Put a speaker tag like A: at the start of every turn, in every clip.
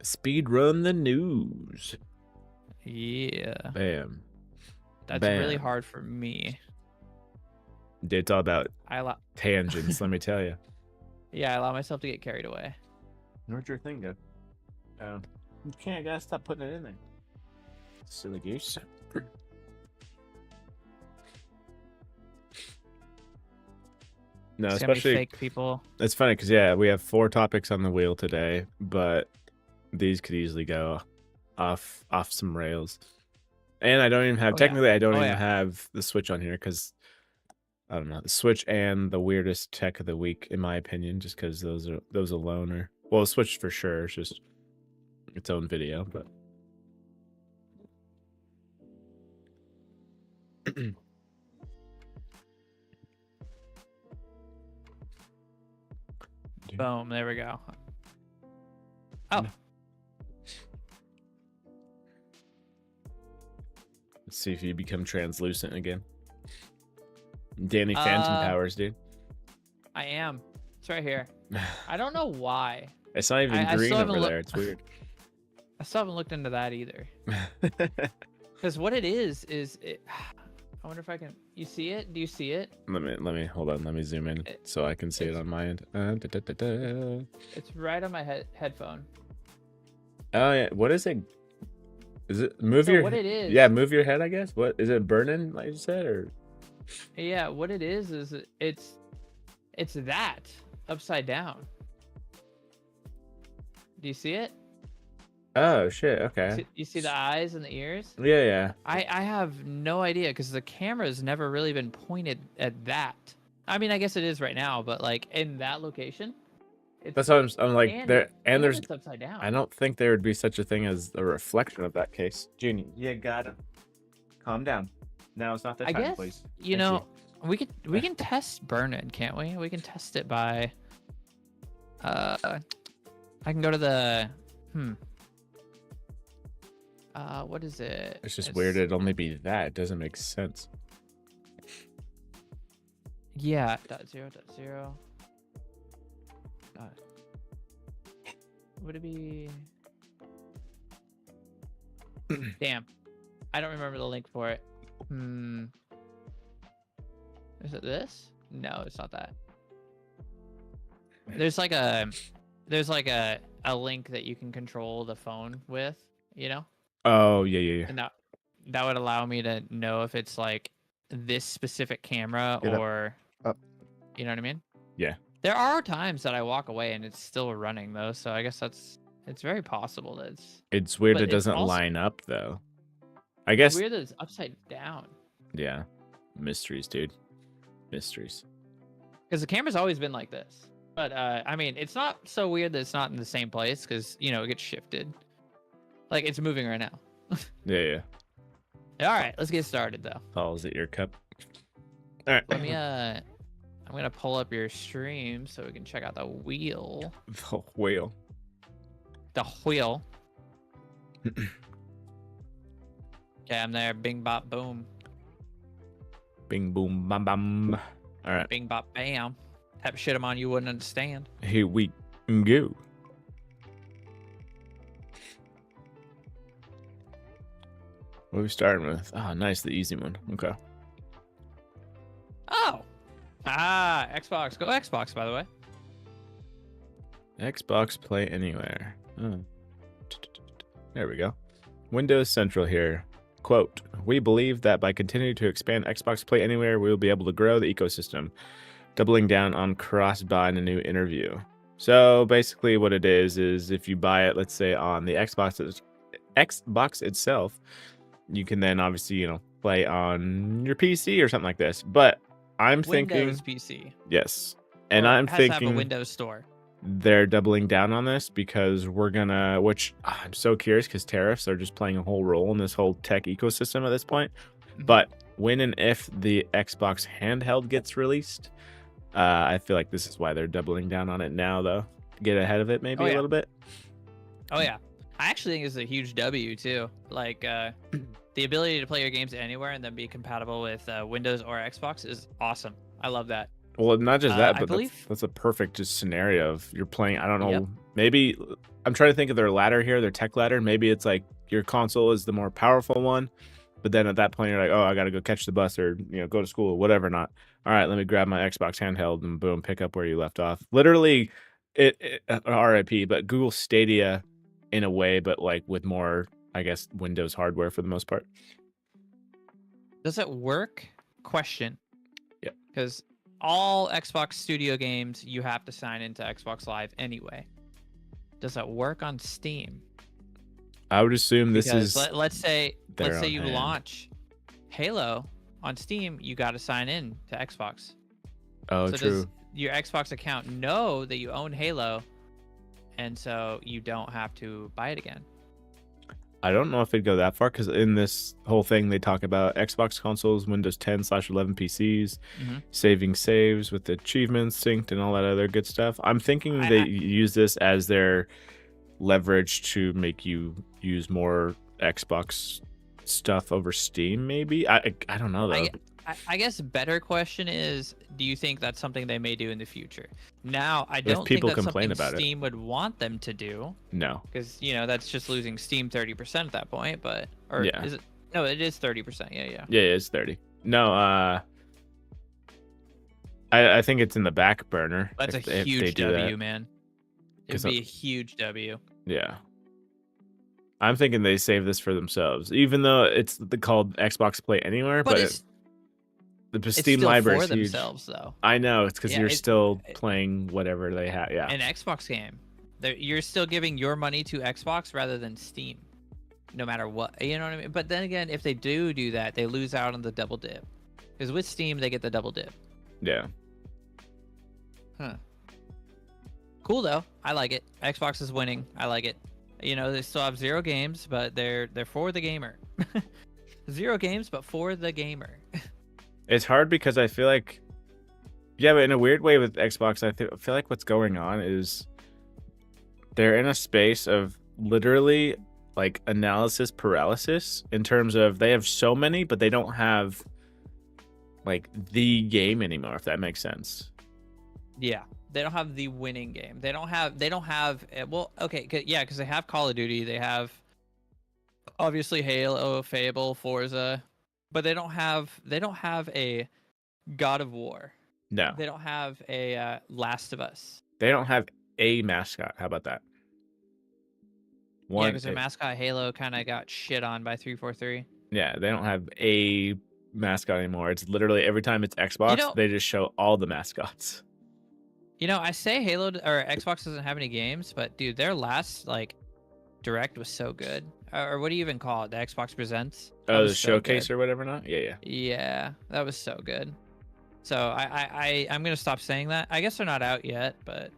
A: Speed run the news.
B: Yeah.
A: Bam.
B: That's
A: Bam.
B: really hard for me.
A: It's all about
B: I
A: tangents, let me tell you.
B: Yeah, I allow myself to get carried away.
A: Where'd your thing go? You can't. I gotta stop putting it in there. Silly goose. No,
B: It's
A: especially
B: gonna be fake people.
A: It's funny because yeah, we have 4 topics on the wheel today, but these could easily go off some rails. And I don't even have I don't even have the Switch on here because I don't know, the Switch and the weirdest tech of the week in my opinion, just because those alone are, well, the Switch for sure. It's just its own video, but
B: Boom, there we go. Oh.
A: Let's see if you become translucent again. Danny Phantom powers, dude.
B: I am. It's right here. I don't know why.
A: It's not even green over there. It's weird.
B: I still haven't looked into that either. Because what it is it, I wonder if I can. You see it? Do you see it?
A: Let me hold on. Let me zoom in so I can see it on my end.
B: It's right on my headphone.
A: Oh yeah. What is it? Is it move your?
B: What it is?
A: Yeah, move your head. I guess. What is it? Burning, like you said, or?
B: Yeah. What it is it's that upside down. Do you see it?
A: Oh shit! Okay.
B: You see the eyes and the ears?
A: Yeah, yeah.
B: I have no idea because the camera's never really been pointed at that. I mean, I guess it is right now, but like in that location.
A: That's what I'm like. There and there's.
B: It's upside down.
A: I don't think there would be such a thing as a reflection of that case. Junior, you gotta calm down. Now it's not the time,
B: I guess,
A: please.
B: You know, we can test burn-in, can't we? We can test it by. I can go to the what is it?
A: It's just weird. It'd only be that. It doesn't make sense.
B: Yeah. .0.0. Would it be? Damn, I don't remember the link for it. Is it this? No, it's not that. There's like a link that you can control the phone with, you know?
A: Oh yeah.
B: And that would allow me to know if it's like this specific camera or you know what I mean?
A: Yeah.
B: There are times that I walk away and it's still running though, so I guess it's very possible that
A: it's weird. It doesn't line up though. I guess
B: it's weird that it's upside down.
A: Yeah. Mysteries, dude. Mysteries.
B: Because the camera's always been like this. But I mean, it's not so weird that it's not in the same place because you know it gets shifted. Like it's moving right now.
A: Yeah.
B: All right, let's get started though.
A: Falls at your cup. All right.
B: Let me I'm gonna pull up your stream so we can check out the wheel.
A: The wheel.
B: The wheel. Okay, I'm there. Bing bop boom.
A: Bing boom bam bam. All right.
B: Bing bop bam. Type of shit I'm on you wouldn't understand.
A: Here we go. What are we starting with? Oh, nice, the easy one. Okay.
B: Oh. Xbox. Go Xbox, by the way.
A: Xbox Play Anywhere. Oh. There we go. Windows Central here. Quote, we believe that by continuing to expand Xbox Play Anywhere, we will be able to grow the ecosystem, doubling down on cross-buy in a new interview. So basically what it is if you buy it, let's say on the Xbox itself, you can then obviously, you know, play on your PC or something like this. But I'm thinking
B: Windows PC.
A: Yes. And I'm thinking
B: to have a Windows store.
A: They're doubling down on this because we're gonna, which I'm so curious because tariffs are just playing a whole role in this whole tech ecosystem at this point. But when and if the Xbox handheld gets released, I feel like this is why they're doubling down on it now, though. Get ahead of it maybe a little bit.
B: Oh, yeah. I actually think it's a huge W, too. Like, the ability to play your games anywhere and then be compatible with Windows or Xbox is awesome. I love that.
A: Well, not just that, but that's a perfect just scenario of you're playing. I don't know Maybe I'm trying to think of their ladder here, their tech ladder. Maybe it's like your console is the more powerful one, but then at that point you're like, oh, I got to go catch the bus or go to school, or whatever. Not all right. Let me grab my Xbox handheld and boom, pick up where you left off. Literally, RIP. But Google Stadia, in a way, but like with more, I guess, Windows hardware for the most part.
B: Does it work? Question.
A: Yeah.
B: Because all Xbox Studio games, you have to sign into Xbox Live anyway. Does it work on Steam?
A: I would assume this
B: because
A: is.
B: let's say you
A: hand.
B: launch Halo on Steam, you got to sign in to Xbox.
A: Oh,
B: so
A: true.
B: Does your Xbox account know that you own Halo, and so you don't have to buy it again?
A: I don't know if it'd go that far, because in this whole thing they talk about Xbox consoles, Windows 10/11 PCs, saving saves with achievements synced and all that other good stuff. I'm thinking they use this as their leverage to make you use more Xbox stuff over Steam. Maybe I don't know though.
B: I guess a better question is, do you think that's something they may do in the future? Now, I don't think
A: people
B: that's
A: complain
B: something
A: about
B: Steam would want them to do.
A: No,
B: because that's just losing Steam 30% at that point. But
A: yeah,
B: is it? No, it is 30%. Yeah,
A: it's 30. No, I think it's in the back burner.
B: That's a huge W, man. It'd be a huge W.
A: Yeah. I'm thinking they save this for themselves, even though it's called Xbox Play Anywhere, but the Steam library is huge.
B: Themselves, though.
A: I know, it's because you're still playing whatever they have. Yeah,
B: an Xbox game. You're still giving your money to Xbox rather than Steam, no matter what. You know what I mean? But then again, if they do that, they lose out on the double dip. Because with Steam, they get the double dip.
A: Yeah.
B: Huh. Cool though. I like it. Xbox is winning. I like it. They still have 0 games, but they're for the gamer. 0 games, but for the gamer.
A: It's hard because I feel like, yeah, but in a weird way with Xbox, I feel like what's going on is they're in a space of literally like analysis paralysis, in terms of they have so many, but they don't have like the game anymore, if that makes sense.
B: Yeah, they don't have the winning game. They don't have well, okay, yeah, because they have Call of Duty, they have obviously Halo, Fable, Forza, but they don't have a God of War.
A: No.
B: They don't have a Last of Us.
A: They don't have a mascot. How about that?
B: Yeah, because their mascot Halo kind of got shit on by 343.
A: Yeah, they don't have a mascot anymore. It's literally every time it's Xbox, they just show all the mascots.
B: I say Halo or Xbox doesn't have any games, but dude, their last Direct was so good. Or what do you even call it? The Xbox Presents?
A: Oh, the showcase or whatever, not? Yeah.
B: Yeah, that was so good. So I'm gonna stop saying that. I guess they're not out yet, but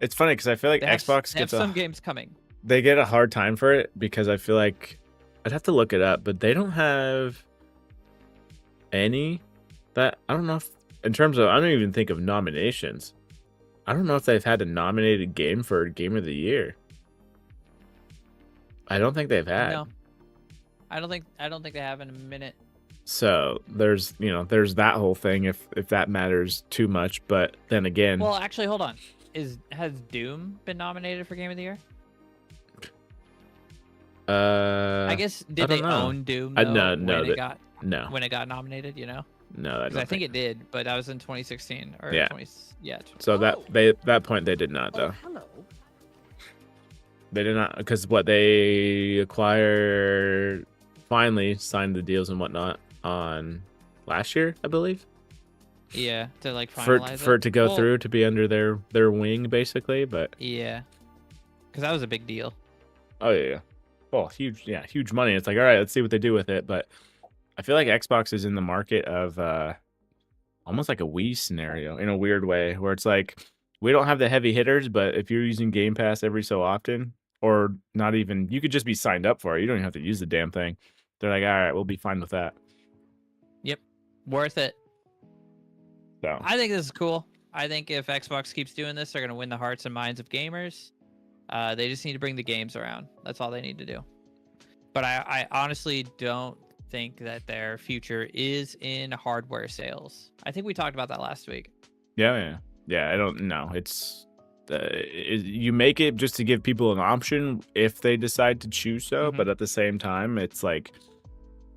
A: it's funny because I feel like Xbox
B: gets some games coming.
A: They get a hard time for it because I feel like I'd have to look it up, but they don't have any that I don't know if, in terms of, I don't even think of nominations. I don't know if they've had a nominated game for Game of the Year. I don't think they've had.
B: No. I don't think they have in a minute.
A: So there's that whole thing, if that matters too much, but then again.
B: Well, actually, hold on. Has Doom been nominated for Game of the Year? I guess did they own Doom though, when it got nominated?
A: No,
B: I think it did, but that was in 2016 or
A: yeah.
B: 20, yeah.
A: So that point they did not though.
B: Hello.
A: They did not, because they acquired, finally signed the deals and whatnot on last year, I believe.
B: Yeah, to finalize
A: for it to go through, to be under their wing basically, but
B: yeah, because that was a big deal.
A: Oh yeah. Well, huge money. It's like, all right, let's see what they do with it. But I feel like Xbox is in the market of almost like a Wii scenario in a weird way, where it's like, we don't have the heavy hitters, but if you're using Game Pass every so often, or not even, you could just be signed up for it. You don't even have to use the damn thing. They're like, all right, we'll be fine with that.
B: Yep, worth it.
A: So
B: I think this is cool. I think if Xbox keeps doing this, they're going to win the hearts and minds of gamers. They just need to bring the games around. That's all they need to do. But I honestly don't think that their future is in hardware sales. I think we talked about that last week.
A: Yeah. I don't know. It's you make it just to give people an option if they decide to choose so, but at the same time, it's like,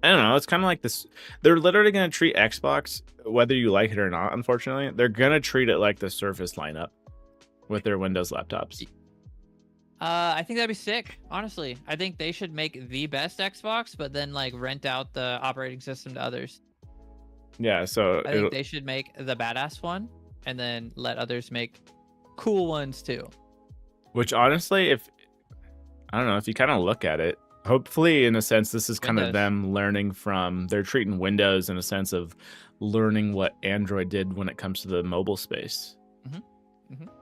A: I don't know, it's kind of like this. They're literally going to treat Xbox, whether you like it or not, unfortunately, they're going to treat it like the Surface lineup with their Windows laptops.
B: I think that'd be sick. Honestly, I think they should make the best Xbox, but then like rent out the operating system to others.
A: Yeah, so
B: I think they should make the badass one and then let others make cool ones too.
A: Which honestly, if I don't know, if you kind of look at it, hopefully in a sense, this is kind of them learning from, they're treating Windows in a sense of learning what Android did when it comes to the mobile space.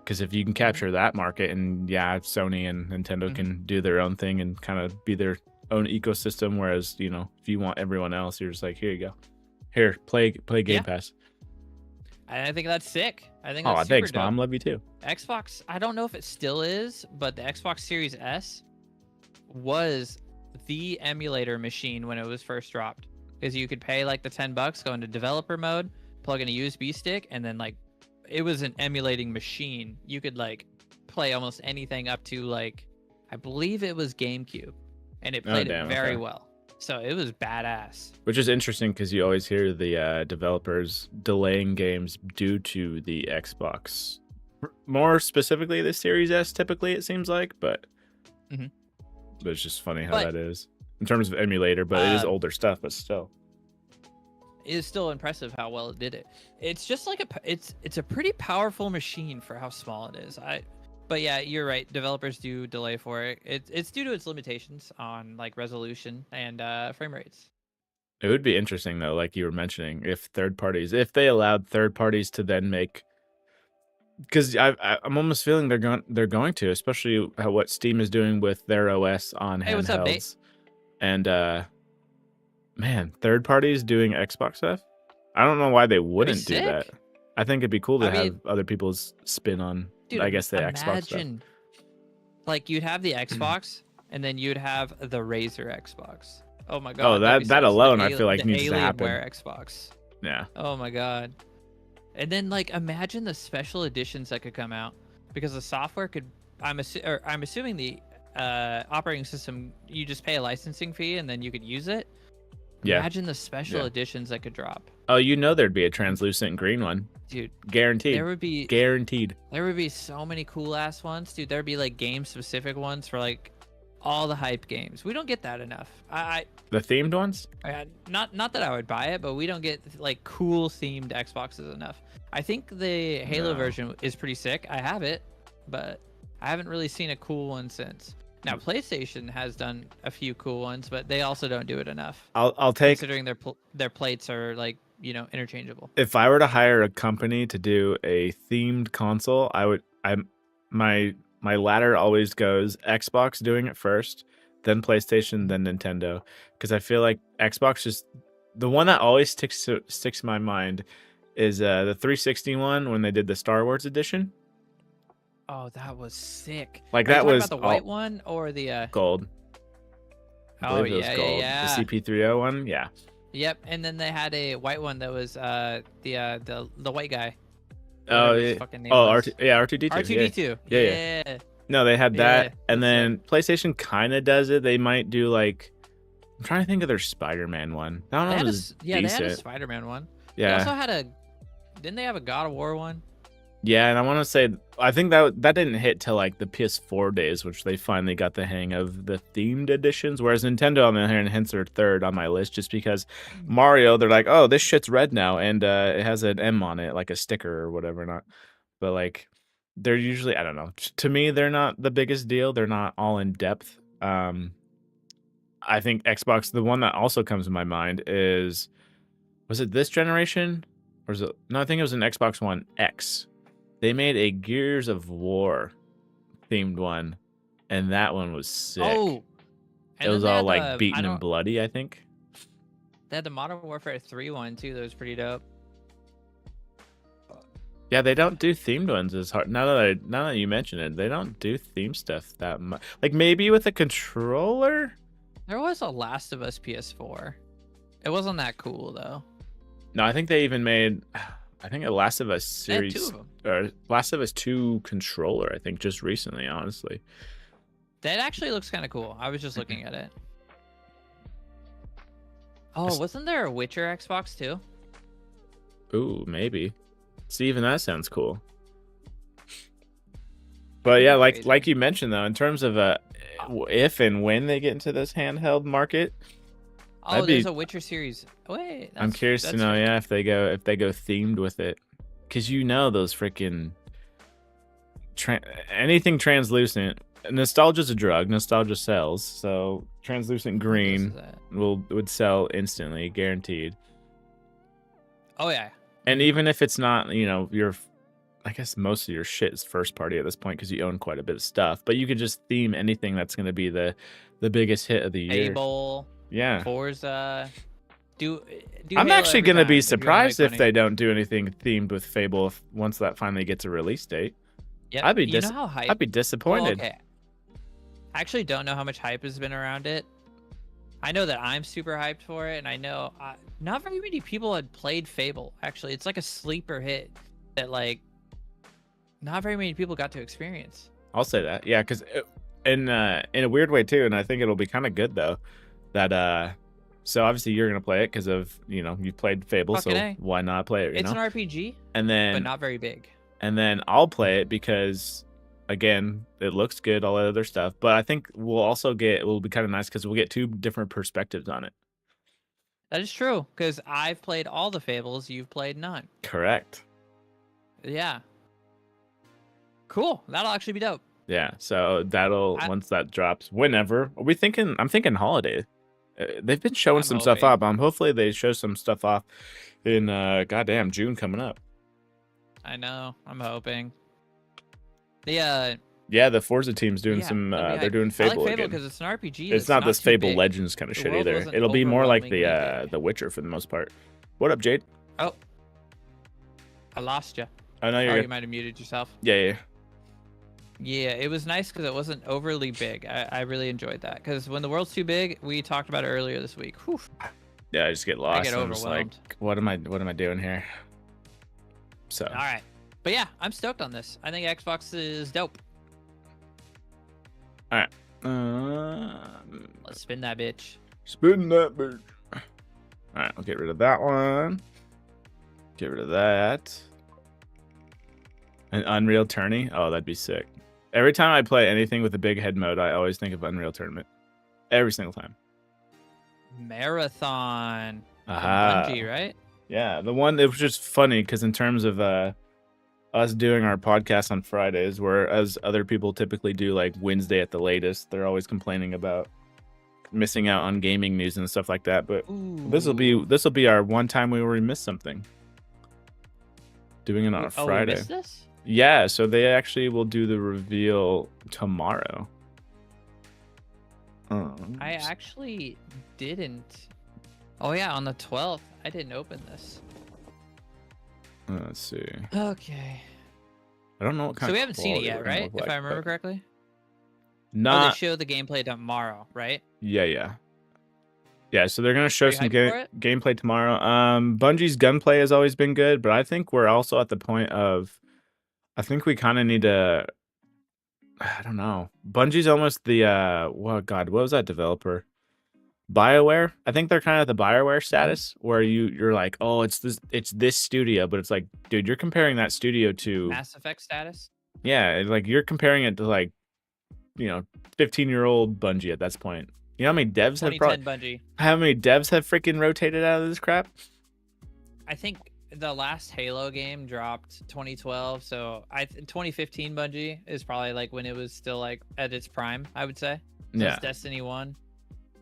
A: Because if you can capture that market, and yeah, Sony and Nintendo can do their own thing and kind of be their own ecosystem, whereas, you know, if you want everyone else, you're just like, here you go. Here, play Game Pass.
B: I think that's sick. I think that's super
A: thanks,
B: dope.
A: Mom. Love you too.
B: Xbox, I don't know if it still is, but the Xbox Series S was the emulator machine when it was first dropped. Because you could pay like the $10, go into developer mode, plug in a USB stick, and then like it was an emulating machine. You could like play almost anything up to like, I believe it was GameCube, and it played it very well. So it was badass. Which
A: is interesting because you always hear the developers delaying games due to the Xbox. More specifically, the Series S, typically, it seems like, but it's just funny how that is in terms of emulator, but it is older stuff, but still.
B: It is still impressive how well it did it. It's just like it's a pretty powerful machine for how small it is. But yeah, you're right. Developers do delay for it. It's due to its limitations on like resolution and frame rates.
A: It would be interesting though, like you were mentioning, if they allowed third parties to then make, because I'm almost feeling they're going to, especially what Steam is doing with their OS on handhelds.
B: What's up, Nate?
A: And man, third parties doing Xbox stuff. I don't know why they wouldn't do that. I think it'd be cool to have other people's spin on. Dude, I guess the Xbox stuff.
B: Like you'd have the Xbox, and then you'd have the Razer Xbox. Oh my god!
A: Oh, that alone, I feel like needs to happen.
B: Xbox.
A: Yeah.
B: Oh my god. And then like imagine the special editions that could come out, because the software could. I'm assuming the operating system, you just pay a licensing fee and then you could use it.
A: Yeah.
B: Imagine the special editions that could drop.
A: Oh, you know there'd be a translucent green one.
B: Dude,
A: guaranteed.
B: There would be
A: guaranteed.
B: There would be so many cool ass ones, dude. There'd be like game specific ones for like all the hype games. We don't get that enough.
A: The themed ones?
B: Not that I would buy it, but we don't get like cool themed Xboxes enough. I think the Halo version is pretty sick. I have it, but I haven't really seen a cool one since. Now PlayStation has done a few cool ones, but they also don't do it enough.
A: I'll take,
B: considering their plates are like, you know, interchangeable.
A: If I were to hire a company to do a themed console, my ladder always goes Xbox doing it first, then PlayStation, then Nintendo, because I feel like Xbox just, the one that always sticks in my mind is the 360 one when they did the Star Wars edition.
B: Oh, that was sick.
A: Like that was
B: about the white one or the
A: gold.
B: Oh yeah, gold.
A: Yeah. The CP30 one, yeah.
B: Yep, and then they had a white one that was the white guy.
A: Oh yeah. R2D2.
B: R2D2.
A: Yeah. No, they had that, and then PlayStation kind of does it. They might do like, I'm trying to think of their Spider-Man one. That one was decent.
B: They had a Spider-Man one.
A: Yeah.
B: They also had didn't they have a God of War one?
A: Yeah, and I want to say, I think that didn't hit till like the PS4 days, which they finally got the hang of the themed editions. Whereas Nintendo, on the other hand, hence they're third on my list, just because Mario, they're like, oh, this shit's red now, and it has an M on it, like a sticker or whatever. Not, but like, they're usually, I don't know. To me, they're not the biggest deal. They're not all in depth. I think Xbox, the one that also comes to my mind is, was it this generation, or is it? No, I think it was an Xbox One X. They made a Gears of War themed one, and that one was sick.
B: Oh,
A: it was all like beaten and bloody, I think.
B: They had the Modern Warfare 3 one too. That was pretty dope.
A: Yeah, they don't do themed ones as hard. Now that you mention it, they don't do theme stuff that much. Like maybe with a controller.
B: There was a Last of Us PS4. It wasn't that cool though.
A: No, I think they even made. I think a Last of Us
B: They had 2
A: series
B: of them.
A: or Last of Us 2 controller, I think just recently, honestly.
B: That actually looks kind of cool. I was just looking at it. Oh, wasn't there a Witcher Xbox too?
A: Ooh, maybe. See, even that sounds cool. But yeah, like you mentioned though, in terms of if and when they get into this handheld market,
B: Oh, there's a Witcher series. Wait,
A: I'm curious to know, yeah, if they go themed with it, because you know those freaking anything translucent. Nostalgia's a drug. Nostalgia sells, so translucent green would sell instantly, guaranteed.
B: Oh yeah.
A: And even if it's not, you know, I guess most of your shit is first party at this point because you own quite a bit of stuff. But you could just theme anything that's going to be the biggest hit of the year.
B: Fable.
A: Yeah.
B: Forza.
A: I'm actually going to be surprised if they don't do anything themed with Fable once that finally gets a release date.
B: Yeah.
A: I'd be disappointed.
B: Okay. I actually don't know how much hype has been around it. I know that I'm super hyped for it, and I know not very many people had played Fable. Actually, it's like a sleeper hit that like not very many people got to experience.
A: I'll say that, yeah, because in a weird way too, and I think it'll be kind of good though. That so obviously you're gonna play it because of you've played Fable, so why not play it?
B: It's an RPG,
A: and then
B: but not very big.
A: And then I'll play it because, again, it looks good, all that other stuff. But I think it will be kind of nice because we'll get 2 different perspectives on it.
B: That is true, because I've played all the Fables, you've played none.
A: Correct.
B: Yeah. Cool. That'll actually be dope.
A: Yeah. So once that drops, whenever I'm thinking holiday. They've been showing some stuff up. Hopefully they show some stuff off in goddamn June coming up.
B: I know. I'm hoping. Yeah,
A: the Forza team's doing some. They're doing Fable,
B: I like Fable
A: again
B: because it's an RPG.
A: It's not this Fable Legends kind of shit either. It'll be more like the Witcher for the most part. What up, Jade?
B: Oh, I lost you.
A: I know
B: you might have muted yourself.
A: Yeah.
B: Yeah, it was nice because it wasn't overly big. I really enjoyed that because when the world's too big, we talked about it earlier this week. Whew.
A: Yeah, I just get lost.
B: I get overwhelmed.
A: I'm just like, what am I doing here? So.
B: All right, but yeah, I'm stoked on this. I think Xbox is dope.
A: All right.
B: Let's spin that bitch.
A: Spin that bitch. All right, I'll get rid of that one. Get rid of that. An Unreal Tourney? Oh, that'd be sick. Every time I play anything with a big head mode, I always think of Unreal Tournament. Every single time.
B: Marathon.
A: Bungie,
B: right?
A: Yeah, the one. It was just funny because in terms of us doing our podcast on Fridays, whereas other people typically do like Wednesday at the latest, they're always complaining about missing out on gaming news and stuff like that. But this will be our one time where we miss something. Doing it on a Friday.
B: We missed this?
A: Yeah, so they actually will do the reveal tomorrow.
B: I actually didn't. Oh yeah, on the 12th. I didn't open this.
A: Let's see.
B: Okay.
A: I don't know what kind.
B: So we haven't seen it yet, right? If I remember correctly.
A: Not.
B: They show the gameplay tomorrow, right?
A: Yeah. So they're gonna show some gameplay tomorrow. Bungie's gunplay has always been good, but I think we're also at the point of, I think we kind of need to. I don't know. Bungie's almost the what was that developer? BioWare. I think they're kind of the BioWare status where you're like, oh, it's this studio, but it's like, dude, you're comparing that studio to
B: Mass Effect status.
A: Yeah, like you're comparing it to like, 15-year-old Bungie at that point. You know how many devs
B: Bungie.
A: How many devs have freaking rotated out of this crap?
B: I think the last Halo game dropped 2012, so 2015 Bungie is probably like when it was still like at its prime, I would say.
A: Yeah.
B: Destiny 1.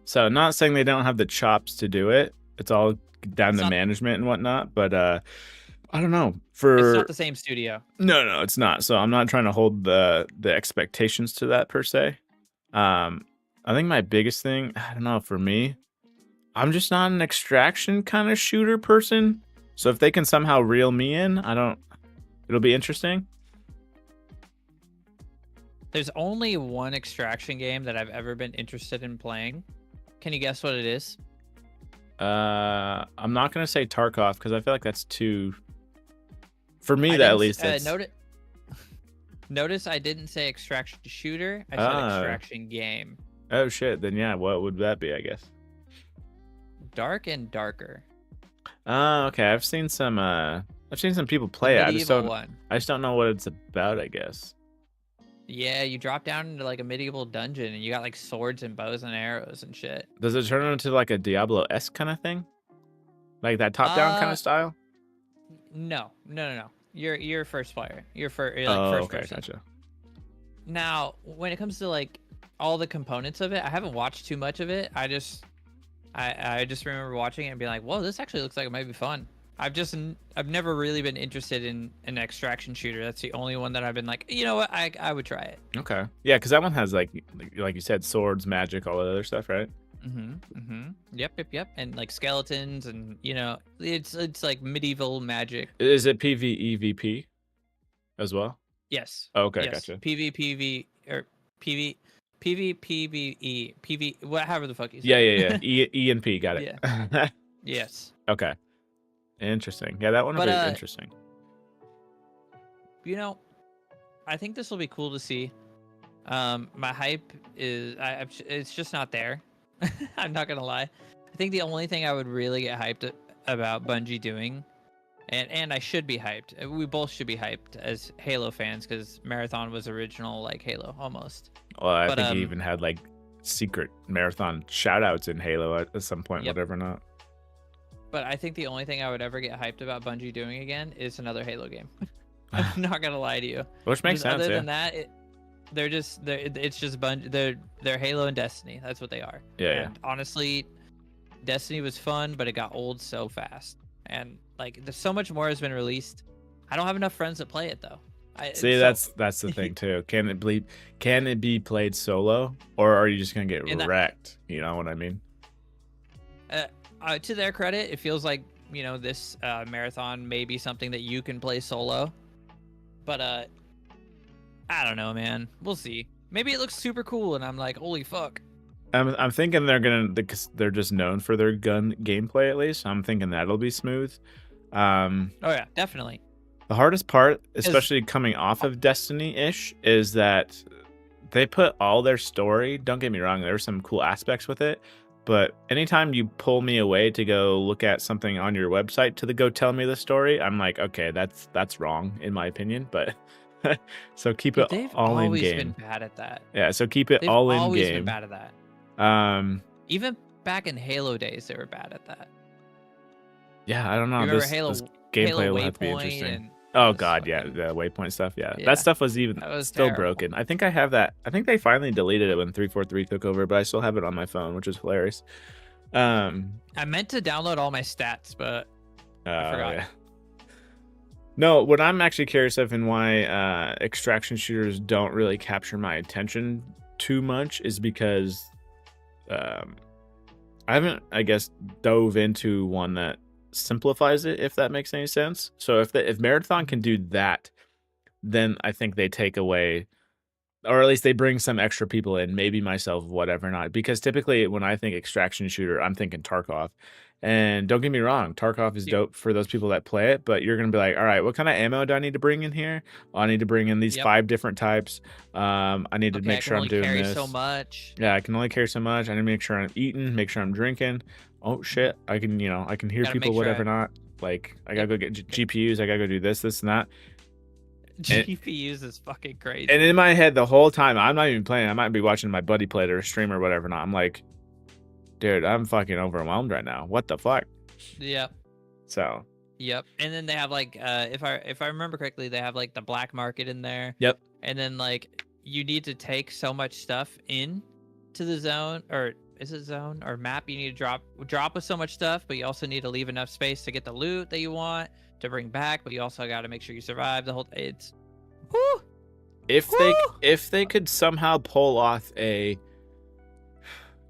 A: So not saying they don't have the chops to do it. It's all down to management and whatnot, but I don't know.
B: It's not the same studio.
A: No, it's not. So I'm not trying to hold the expectations to that per se. I think my biggest thing, I don't know, for me, I'm just not an extraction kind of shooter person. So if they can somehow reel me in, it'll be interesting.
B: There's only one extraction game that I've ever been interested in playing. Can you guess what it is?
A: I'm not going to say Tarkov because I feel like that's too For me,
B: I
A: that at
B: didn't
A: least that's
B: notice I didn't say extraction shooter. I said
A: Ah.
B: extraction game.
A: Oh shit. Then yeah, what would that be? I guess.
B: Dark and darker.
A: Oh, okay. I've seen some people
B: The
A: play it.
B: medieval one.
A: I just don't know what it's about, I guess.
B: Yeah, you drop down into like a medieval dungeon and you got like swords and bows and arrows and shit.
A: Does it turn into like a Diablo-esque kind of thing? Like that top-down kind of style?
B: No. You're first player. You're like
A: Oh,
B: first
A: okay,
B: person.
A: gotcha.
B: Now, when it comes to like all the components of it, I haven't watched too much of it. I just remember watching it and being like, "Whoa, this actually looks like it might be fun." I've never really been interested in an extraction shooter. That's the only one that I've been like, you know what, I would try it.
A: Okay. Yeah, because that one has like you said, swords, magic, all that other stuff, right?
B: Yep. And like skeletons and it's like medieval magic.
A: Is it PvEVP as well?
B: Yes.
A: Oh, okay,
B: yes.
A: gotcha.
B: PvPV or PvPvE PV whatever the fuck you say.
A: Yeah. E and P, got it.
B: Yeah. Yes.
A: Okay. Interesting. Yeah, that one would be interesting.
B: I think this will be cool to see. My hype is it's just not there. I'm not gonna lie. I think the only thing I would really get hyped about Bungie doing, and I should be hyped. We both should be hyped as Halo fans because Marathon was original like Halo almost.
A: Well, I think he even had like secret Marathon shoutouts in Halo at some point,
B: Yep.
A: whatever not.
B: But I think the only thing I would ever get hyped about Bungie doing again is another Halo game. I'm not gonna lie to you.
A: Which makes sense.
B: Other than that, it's just Bungie. They're Halo and Destiny. That's what they are.
A: Yeah.
B: And honestly, Destiny was fun, but it got old so fast. And like, there's so much more has been released. I don't have enough friends that play it though.
A: See, that's the thing too. Can it be played solo, or are you just gonna get wrecked? You know what I mean?
B: To their credit, it feels like this Marathon may be something that you can play solo. But I don't know, man. We'll see. Maybe it looks super cool, and I'm like, holy fuck.
A: I'm thinking because they're just known for their gun gameplay at least. I'm thinking that'll be smooth.
B: Oh yeah, definitely.
A: The hardest part, especially coming off of Destiny-ish, is that they put all their story. Don't get me wrong, there are some cool aspects with it. But anytime you pull me away to go look at something on your website to go tell me the story, I'm like, okay, that's wrong in my opinion. But so keep it all in game.
B: They've always been bad at that.
A: Yeah, so keep it all in game.
B: They've always been bad at that. Even back in Halo days, they were bad at that.
A: Yeah, I don't know.
B: Remember
A: this
B: gameplay
A: Halo will have to be interesting. Oh god, yeah, the waypoint stuff. Yeah, that stuff was still
B: terrible.
A: broken. I think I have that. I think they finally deleted it when 343 took over, but I still have it on my phone, which is hilarious.
B: I meant to download all my stats, but I forgot.
A: Yeah. No, what I'm actually curious of and why extraction shooters don't really capture my attention too much is because I haven't, I guess, dove into one that simplifies it, if that makes any sense. So if Marathon can do that, then I think they take away, or at least they bring some extra people in, maybe myself, whatever not. Because typically when I think extraction shooter, I'm thinking Tarkov. And don't get me wrong, Tarkov is dope for those people that play it, but you're gonna be like, all right, what kind of ammo do I need to bring in here? Oh, I need to bring in these 5 different types. I need to make sure I'm doing this.
B: So much.
A: Yeah, I can only carry so much. I need to make sure I'm eating, make sure I'm drinking. Oh shit, I can hear people, whatever not. Like I gotta go get GPUs. I gotta go do this, and that.
B: GPUs is fucking crazy.
A: And in my head the whole time, I'm not even playing. I might be watching my buddy play it or stream or whatever not. I'm like, dude, I'm fucking overwhelmed right now. What the fuck?
B: Yep.
A: So.
B: Yep. And then they have like, if I remember correctly, they have like the black market in there.
A: Yep.
B: And then like you need to take so much stuff in to the zone, or is it zone or map? You need to drop with so much stuff, but you also need to leave enough space to get the loot that you want to bring back. But you also got to make sure you survive the whole. It's. Whew,
A: If they could somehow pull off a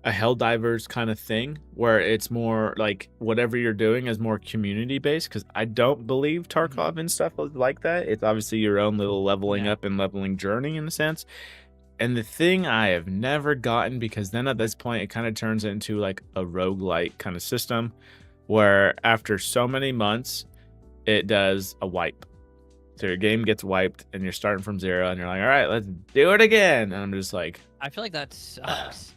A: Helldivers kind of thing where it's more like whatever you're doing is more community based, because I don't believe Tarkov and stuff is like that. It's obviously your own little leveling up and leveling journey in a sense. And the thing I have never gotten, because then at this point it kind of turns into like a roguelike kind of system where after so many months it does a wipe. So your game gets wiped, and you're starting from 0, and you're like, all right, let's do it again. And I'm just like,
B: I feel like that sucks.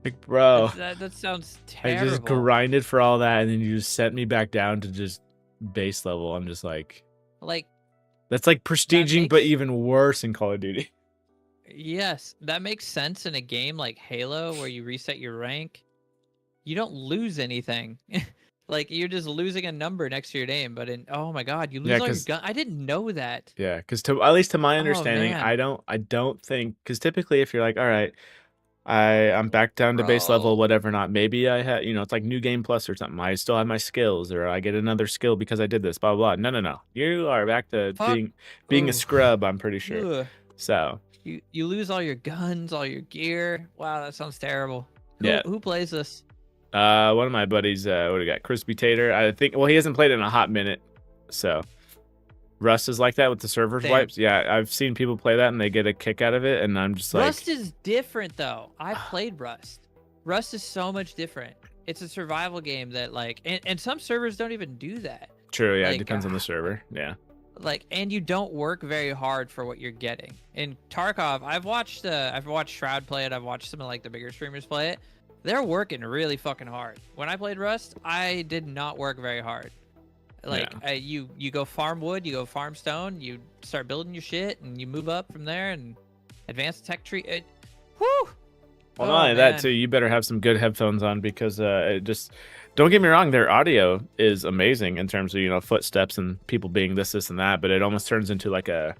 A: like, bro,
B: That sounds
A: I just
B: terrible.
A: grinded for all that, and then you just sent me back down to just base level. I'm just like,
B: Like,
A: that's like
B: that
A: prestiging, but
B: makes
A: even worse in Call of Duty.
B: yes, that makes sense in a game like Halo where you reset your rank. You don't lose anything. Like you're just losing a number next to your name, but in oh my god, you
A: Yeah,
B: lose all your
A: because
B: gun. I didn't know that.
A: yeah, because to at least to my
B: Oh
A: understanding,
B: man,
A: I don't think because typically if you're like, all right, I'm back down to base level,
B: bro.
A: whatever not. Maybe I had, it's like new game plus or something. I still have my skills, or I get another skill because I did this. Blah blah. Blah. No, no, no. You are back to
B: Fuck.
A: being a
B: Ooh.
A: scrub. I'm pretty sure.
B: Ugh.
A: So
B: You lose all your guns, all your gear. Wow, that sounds terrible.
A: yeah.
B: Who plays this?
A: One of my buddies, what do we got? Crispy Tater. I think. Well, he hasn't played it in a hot minute, so Rust is like that with the servers
B: Same.
A: wipes. Yeah, I've seen people play that and they get a kick out of it, and I'm just like,
B: Rust is different though. I've played Rust. Rust is so much different. It's a survival game that like, and some servers don't even do that.
A: true. Yeah, it
B: Like,
A: depends on the server. Yeah.
B: Like, and you don't work very hard for what you're getting. In Tarkov, I've watched Shroud play it. I've watched some of like the bigger streamers play it. They're working really fucking hard. When I played Rust, I did not work very hard. Like, you go farm wood, you go farm stone, you start building your shit, and you move up from there and advance the tech tree. Whew.
A: Well,
B: Oh,
A: not only that
B: man.
A: too, you better have some good headphones on because it just don't get me wrong, their audio is amazing in terms of footsteps and people being this, and that, but it almost turns into like a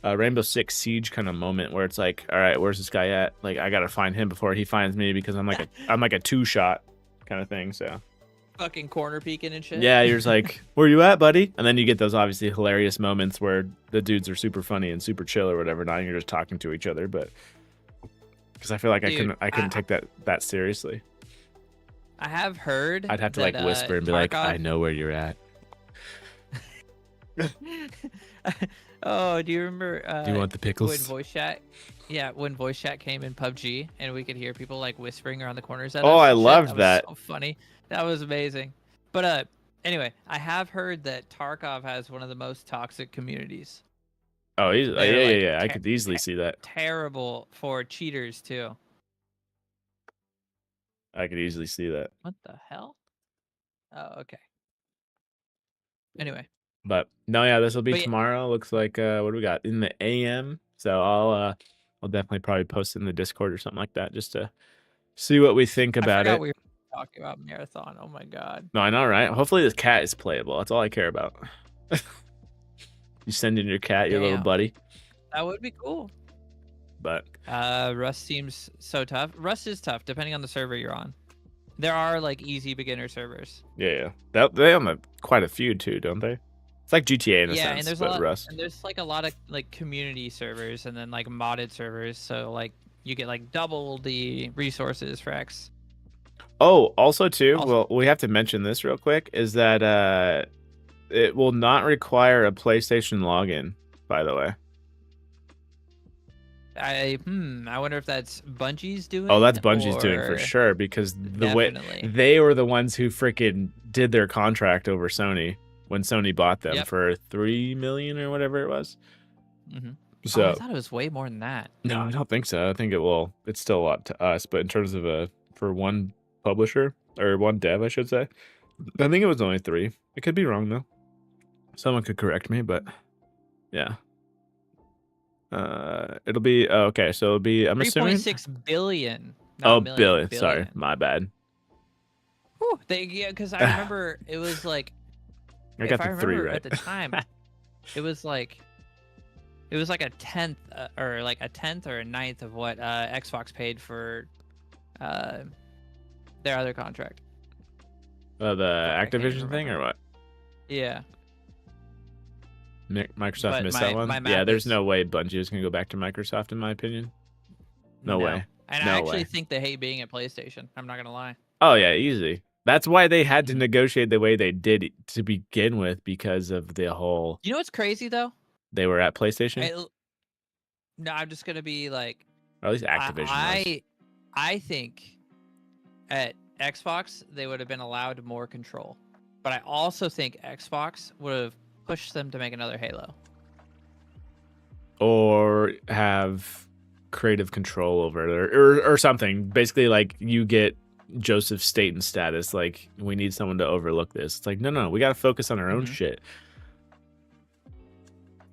A: Rainbow Six Siege kind of moment where it's like, all right, where's this guy at? Like, I gotta find him before he finds me because I'm like a two shot kind of thing. So
B: Fucking corner peeking and shit.
A: yeah, you're just like, where you at, buddy? And then you get those obviously hilarious moments where the dudes are super funny and super chill or whatever. Now you're just talking to each other, but because I feel like
B: Dude,
A: I couldn't take that seriously.
B: I have heard.
A: I'd have to
B: that,
A: like whisper and be like,
B: Tarkov-
A: I know where you're at.
B: Oh, do you remember?
A: Do you want the
B: when
A: pickles?
B: voice chat? Yeah, when voice chat came in PUBG, and we could hear people like whispering around the corners at us.
A: Oh, I
B: and shit.
A: loved
B: Was
A: that.
B: so funny. That was amazing. But anyway, I have heard that Tarkov has one of the most toxic communities.
A: Oh, yeah,
B: They're, like,
A: yeah. I could easily see that.
B: Terrible for cheaters too.
A: I could easily see that.
B: What the hell? Oh, okay. Anyway,
A: But no, yeah, this will be
B: But yeah.
A: tomorrow. Looks like what do we got in the AM? So I'll definitely probably post it in the Discord or something like that just to see what we think
B: I
A: about
B: forgot
A: it.
B: we were talking about marathon. Oh my god.
A: No, I know, right? Hopefully this cat is playable. That's all I care about. You send in your cat, your little
B: Damn.
A: buddy.
B: That would be cool.
A: But
B: Rust seems so tough. Rust is tough depending on the server you're on. There are like easy beginner servers.
A: yeah. They have quite a few too, don't they? It's like GTA in a
B: Yeah,
A: sense,
B: and there's
A: but Rust.
B: and there's like a lot of like community servers and then like modded servers. So like you get like double the resources for X.
A: Oh, also too,
B: Also-
A: well, we have to mention this real quick, is that it will not require a PlayStation login, by the way.
B: I wonder if that's Bungie's doing.
A: Oh, that's Bungie's doing for
B: or-
A: sure because the way
B: Definitely.
A: they were the ones who freaking did their contract over Sony when Sony bought them
B: Yep.
A: for 3 million or whatever it was.
B: Mhm.
A: So
B: Oh, I thought it was way more than that.
A: no, I don't think so. I think it's still a lot to us, but in terms of for one publisher or one dev, I should say, I think it was only 3. I could be wrong though. Someone could correct me, but yeah. It'll be okay. So it'll be. I'm assuming.
B: 3.6 billion.
A: Oh,
B: not
A: billion. Sorry, my bad.
B: Whew, yeah, because I remember it was like.
A: I got
B: if
A: the 3 right.
B: At the time, it was like a tenth or like a tenth or a ninth of what Xbox paid for their other contract.
A: The
B: can't
A: Activision thing or what?
B: Yeah.
A: Microsoft
B: But
A: missed
B: my
A: that one.
B: math
A: Yeah, there's
B: is-
A: no way Bungie is gonna go back to Microsoft, in my opinion. No way.
B: And
A: No
B: I actually
A: way.
B: think they hate being at PlayStation. I'm not gonna lie.
A: Oh yeah, easy. That's why they had to negotiate the way they did to begin with, because of the whole.
B: You know what's crazy though?
A: They were at PlayStation,
B: No, I'm just gonna be like,
A: or at least Activision was.
B: I think at Xbox they would have been allowed more control, but I also think Xbox would have push them to make another Halo.
A: Or have creative control over it, or something. Basically, like you get Joseph Staten status. Like we need someone to overlook this. It's like no, we got to focus on our own shit.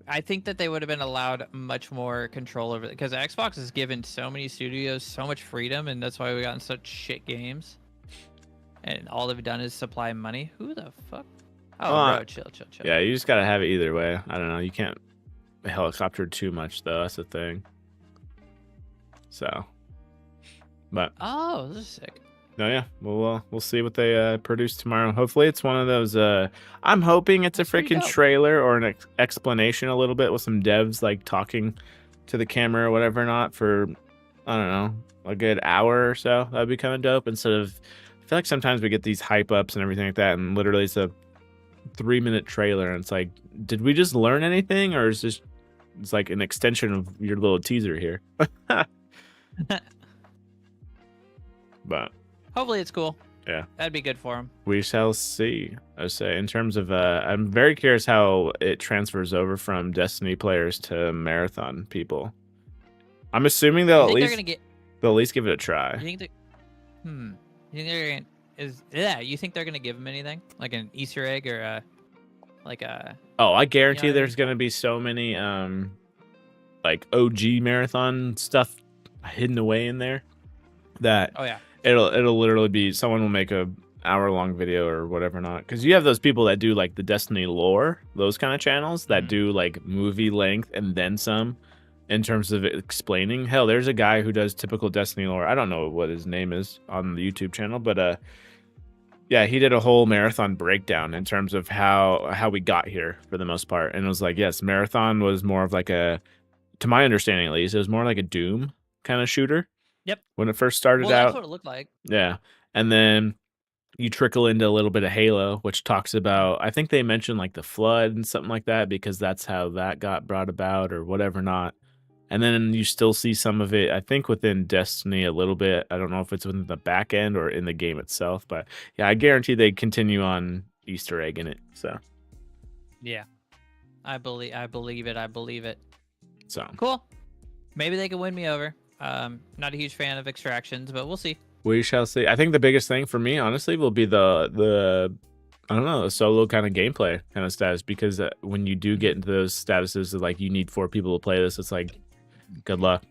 B: I think that they would have been allowed much more control over it because Xbox has given so many studios so much freedom, and that's why we gotten such shit games. And all they've done is supply money. Who the fuck? Oh, bro, chill.
A: Yeah, you just gotta have it either way. I don't know. You can't helicopter too much though. That's the thing. So, but
B: oh, this is sick.
A: No, yeah, we'll see what they produce tomorrow. Hopefully, it's one of those. I'm hoping it's a freaking trailer or an explanation a little bit with some devs like talking to the camera or whatever, not for I don't know, a good hour or so. That'd be kind of dope. Instead of, I feel like sometimes we get these hype ups and everything like that, and literally it's a 3-minute trailer, and it's like, did we just learn anything, or is this it's like an extension of your little teaser here? But.
B: Hopefully it's cool.
A: Yeah.
B: That'd be good for him.
A: We shall see. I say in terms of I'm very curious how it transfers over from Destiny players to Marathon people. I'm assuming they'll at least give it a try.
B: You think you think they're gonna you think they're gonna give him anything? Like an Easter egg or
A: Oh, I guarantee there's gonna be so many like OG Marathon stuff hidden away in there that it'll literally be someone will make a hour-long video or whatever not, because you have those people that do like the Destiny lore, those kind of channels that do like movie length and then some in terms of explaining. Hell, there's a guy who does typical Destiny lore. I don't know what his name is on the YouTube channel, but yeah, he did a whole Marathon breakdown in terms of how we got here for the most part, and it was like, yes, Marathon was more of like a, to my understanding at least, it was more like a Doom kind of shooter.
B: Yep.
A: When it first started out.
B: That's what it looked like.
A: Yeah. And then you trickle into a little bit of Halo, which talks about, I think they mentioned like the flood and something like that, because that's how that got brought about or whatever not. And then you still see some of it, I think, within Destiny a little bit. I don't know if it's within the back end or in the game itself, but yeah, I guarantee they continue on Easter egg in it. So
B: yeah, I believe it.
A: So
B: cool. Maybe they can win me over. Not a huge fan of extractions, but we'll see.
A: We shall see. I think the biggest thing for me, honestly, will be the I don't know, the solo kind of gameplay kind of status, because when you do get into those statuses of like you need 4 people to play this, it's like good luck.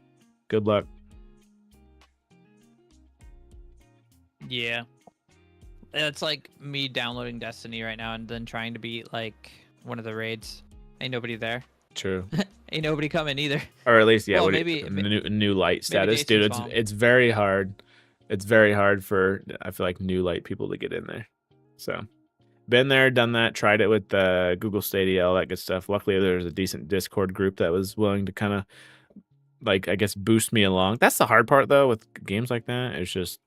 B: Yeah, it's like me downloading Destiny right now and then trying to beat like one of the raids. Ain't nobody there.
A: True.
B: Ain't nobody coming either.
A: Or at least, yeah,
B: well,
A: new light status, dude. It's very hard. It's very hard for, I feel like, new light people to get in there. So, been there, done that, tried it with Google Stadia, all that good stuff. Luckily, there's a decent Discord group that was willing to kind of, like, I guess, boost me along. That's the hard part, though, with games like that. It's just,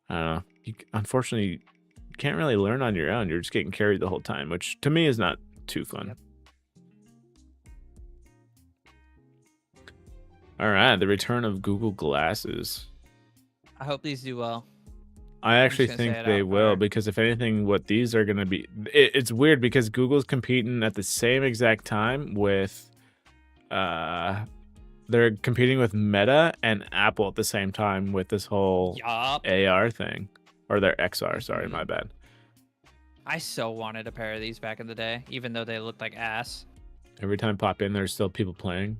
A: I don't know. Unfortunately, you can't really learn on your own. You're just getting carried the whole time, which to me is not too fun.
B: Yep.
A: All right, the return of Google Glasses.
B: I hope these do well.
A: I actually think they will, because if anything, what these are going to be, it's weird because Google's competing at the same exact time with, they're competing with Meta and Apple at the same time with this whole AR thing, or their XR. Sorry, my bad.
B: I so wanted a pair of these back in the day, even though they looked like ass.
A: Every time I pop in, there's still people playing.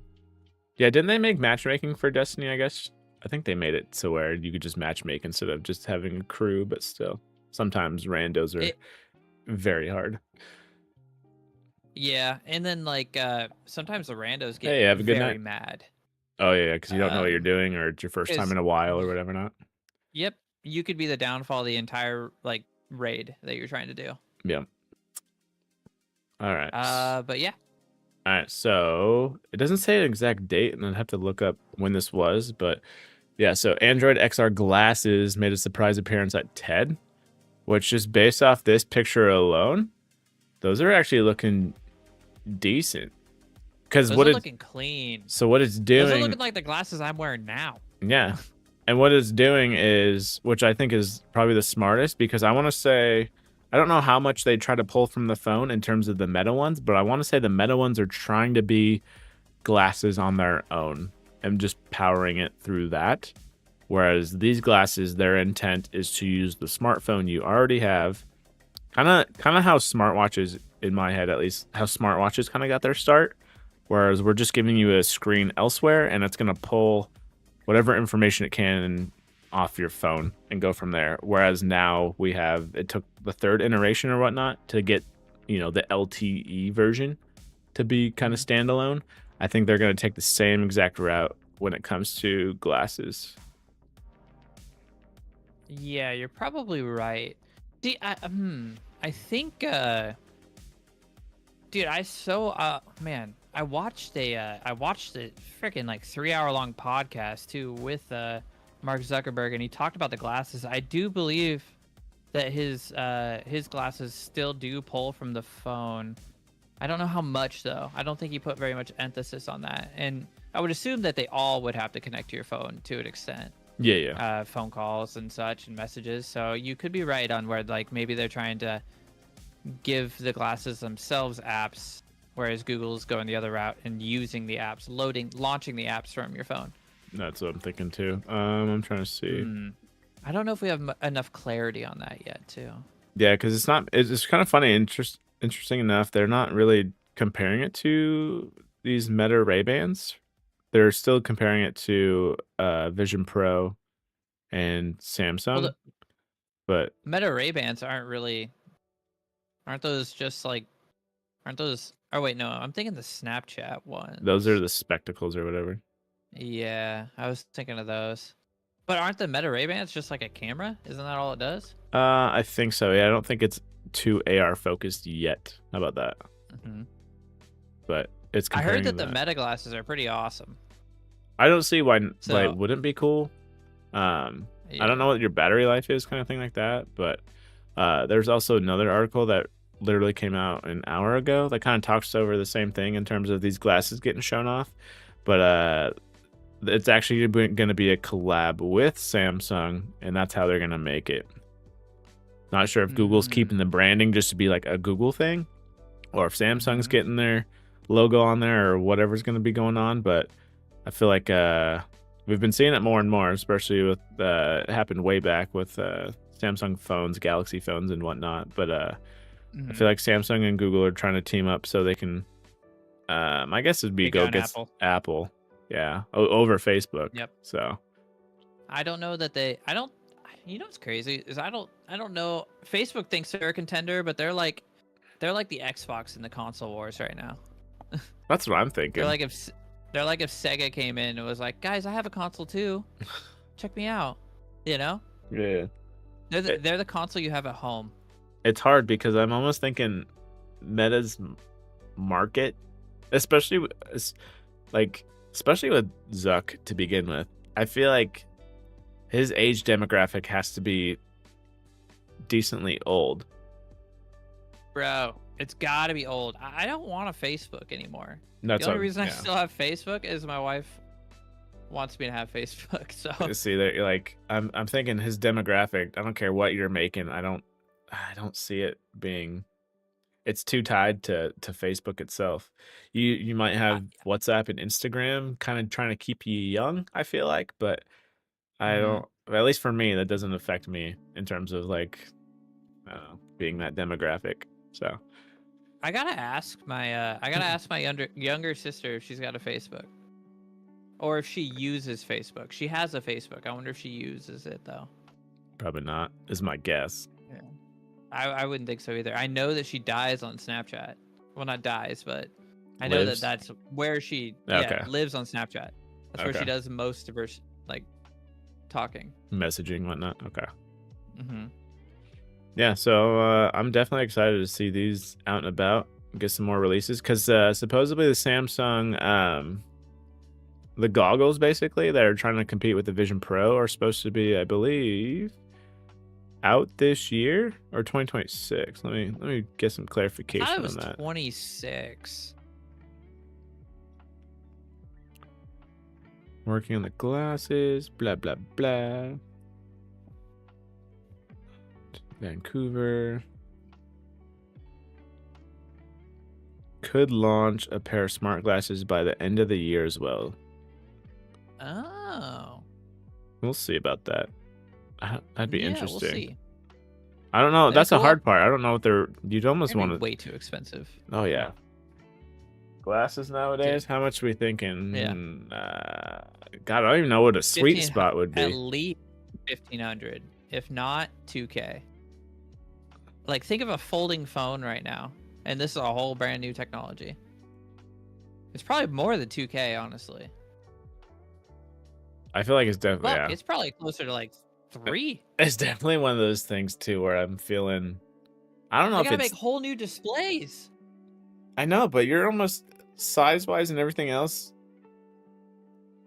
A: Yeah, didn't they make matchmaking for Destiny, I guess? I think they made it so where you could just matchmake instead of just having a crew, but still. Sometimes randos are very hard.
B: Yeah, and then like sometimes the randos get
A: have a good
B: very
A: night.
B: mad.
A: Oh yeah, because you don't know what you're doing, or it's your first time in a while or whatever not.
B: Yep, you could be the downfall of the entire like raid that you're trying to do.
A: Yeah. All right.
B: But yeah.
A: All right, so it doesn't say an exact date, and I'd have to look up when this was, but yeah, so Android XR glasses made a surprise appearance at TED, which just based off this picture alone, those are actually looking decent. Because what it's
B: looking clean.
A: So what it's doing,
B: those are looking like the glasses I'm wearing now.
A: Yeah, and what it's doing is, which I think is probably the smartest, because I want to say I don't know how much they try to pull from the phone in terms of the Meta ones, but I want to say the Meta ones are trying to be glasses on their own and just powering it through that. Whereas these glasses, their intent is to use the smartphone you already have. Kind of how smartwatches, in my head at least, how smartwatches kind of got their start. Whereas we're just giving you a screen elsewhere, and it's going to pull whatever information it can off your phone and go from there. Whereas now it took the third iteration or whatnot to get, the LTE version to be kind of standalone. I think they're going to take the same exact route when it comes to glasses.
B: Yeah, you're probably right. See, I think, dude, man, I watched a freaking like 3 hour long podcast too with Mark Zuckerberg, and he talked about the glasses. I do believe that his glasses still do pull from the phone. I don't know how much though. I don't think he put very much emphasis on that, and I would assume that they all would have to connect to your phone to an extent.
A: Yeah.
B: Phone calls and such and messages. So you could be right on where like maybe they're trying to give the glasses themselves apps, whereas Google's going the other route and using the apps, launching the apps from your phone.
A: That's what I'm thinking too. I'm trying to see.
B: I don't know if we have enough clarity on that yet too.
A: Yeah, because it's kind of funny. Interesting enough, they're not really comparing it to these Meta Ray-Bans. They're still comparing it to Vision Pro and Samsung.
B: Well,
A: but
B: Meta Ray-Bans aren't those just like, oh wait, no, I'm thinking the Snapchat ones.
A: Those are the spectacles or whatever.
B: Yeah, I was thinking of those. But aren't the Meta Ray-Bans just like a camera? Isn't that all it does?
A: I think so. Yeah, I don't think it's too AR focused yet. How about that? But it's.
B: I heard that the Meta glasses are pretty awesome.
A: I don't see why it wouldn't be cool. I don't know what your battery life is, kind of thing like that. But there's also another article that literally came out an hour ago that kind of talks over the same thing in terms of these glasses getting shown off. But it's actually going to be a collab with Samsung, and that's how they're going to make it. Not sure if Google's keeping the branding just to be like a Google thing, or if Samsung's getting their logo on there, or whatever's going to be going on. But I feel like we've been seeing it more and more, especially with it happened way back with Samsung phones, Galaxy phones, and whatnot. But I feel like Samsung and Google are trying to team up so they can. I guess it'd be go against Apple. Yeah, over Facebook.
B: Yep.
A: So
B: I don't know that you know what's crazy is I don't know. Facebook thinks they're a contender, but they're like the Xbox in the console wars right now.
A: That's what I'm thinking.
B: They're like if Sega came in and was like, guys, I have a console too. Check me out. You know?
A: Yeah.
B: They're the console you have at home.
A: It's hard because I'm almost thinking Meta's market, especially with Zuck to begin with. I feel like his age demographic has to be decently old.
B: Bro, it's got to be old. I don't want a Facebook anymore.
A: That's
B: the only reason I still have Facebook is my wife wants me to have Facebook. So
A: see that like I'm thinking his demographic. I don't care what you're making. I don't see it being. It's too tied to Facebook itself. You might have WhatsApp and Instagram kind of trying to keep you young, I feel like, but I don't. At least for me, that doesn't affect me in terms of like being that demographic. So
B: I gotta ask my younger sister if she's got a Facebook, or if she uses Facebook. She has a Facebook. I wonder if she uses it though.
A: Probably not, is my guess.
B: Yeah. I wouldn't think so either. I know that she dies on Snapchat. Well, not dies, but I know that's where she lives on Snapchat. That's where she does most of her like talking,
A: messaging, whatnot. Okay. Yeah, so I'm definitely excited to see these out and about, get some more releases, because supposedly the Samsung, the goggles basically that are trying to compete with the Vision Pro are supposed to be, I believe, out this year or 2026. Let me get some clarification on that.
B: 26.
A: Working on the glasses, blah blah blah. Vancouver. could launch a pair of smart glasses by the end of the year as well.
B: Oh.
A: We'll see about that. That'd be interesting.
B: We'll see.
A: I don't know. That's the
B: cool.
A: hard part. I don't know what they're. You'd almost want to.
B: Way too expensive.
A: Oh yeah. Glasses nowadays. How much are we thinking?
B: Yeah.
A: God, I don't even know what a sweet spot would be.
B: At least 1,500, if not 2K. Like, think of a folding phone right now, and this is a whole brand new technology. It's probably more than 2K, honestly.
A: I feel like it's definitely. Yeah.
B: It's probably closer to like 3.
A: It's definitely one of those things too, where I'm feeling. I don't know if
B: gotta
A: it's.
B: make whole new displays.
A: I know, but you're almost size-wise and everything else.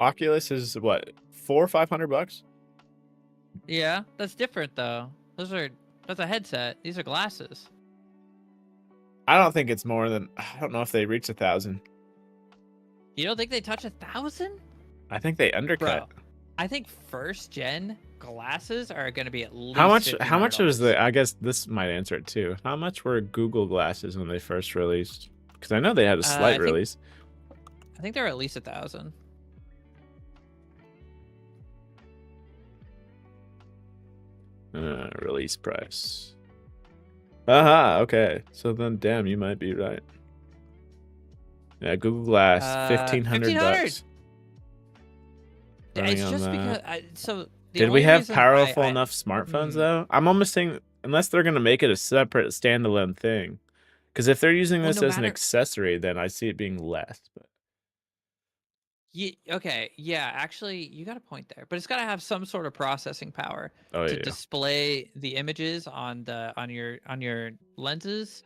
A: Oculus is what, $400 or $500?
B: Yeah, that's different though. That's a headset. These are glasses.
A: I don't think it's more than. I don't know if they reach 1,000.
B: You don't think they touch 1,000?
A: I think they undercut.
B: Bro, I think first gen glasses are going to be at least
A: How much was the? I guess this might answer it too. How much were Google glasses when they first released? Because I know they had a slight release.
B: I think they're at least 1,000.
A: Release price. Aha, okay. So then, damn, you might be right. Yeah, Google Glass, $1,500.
B: It's just because
A: did we have powerful enough smartphones though? I'm almost saying unless they're gonna make it a separate standalone thing, because if they're using this as an accessory, then I see it being less. But
B: actually, you got a point there, but it's got to have some sort of processing power
A: to
B: display the images on your lenses.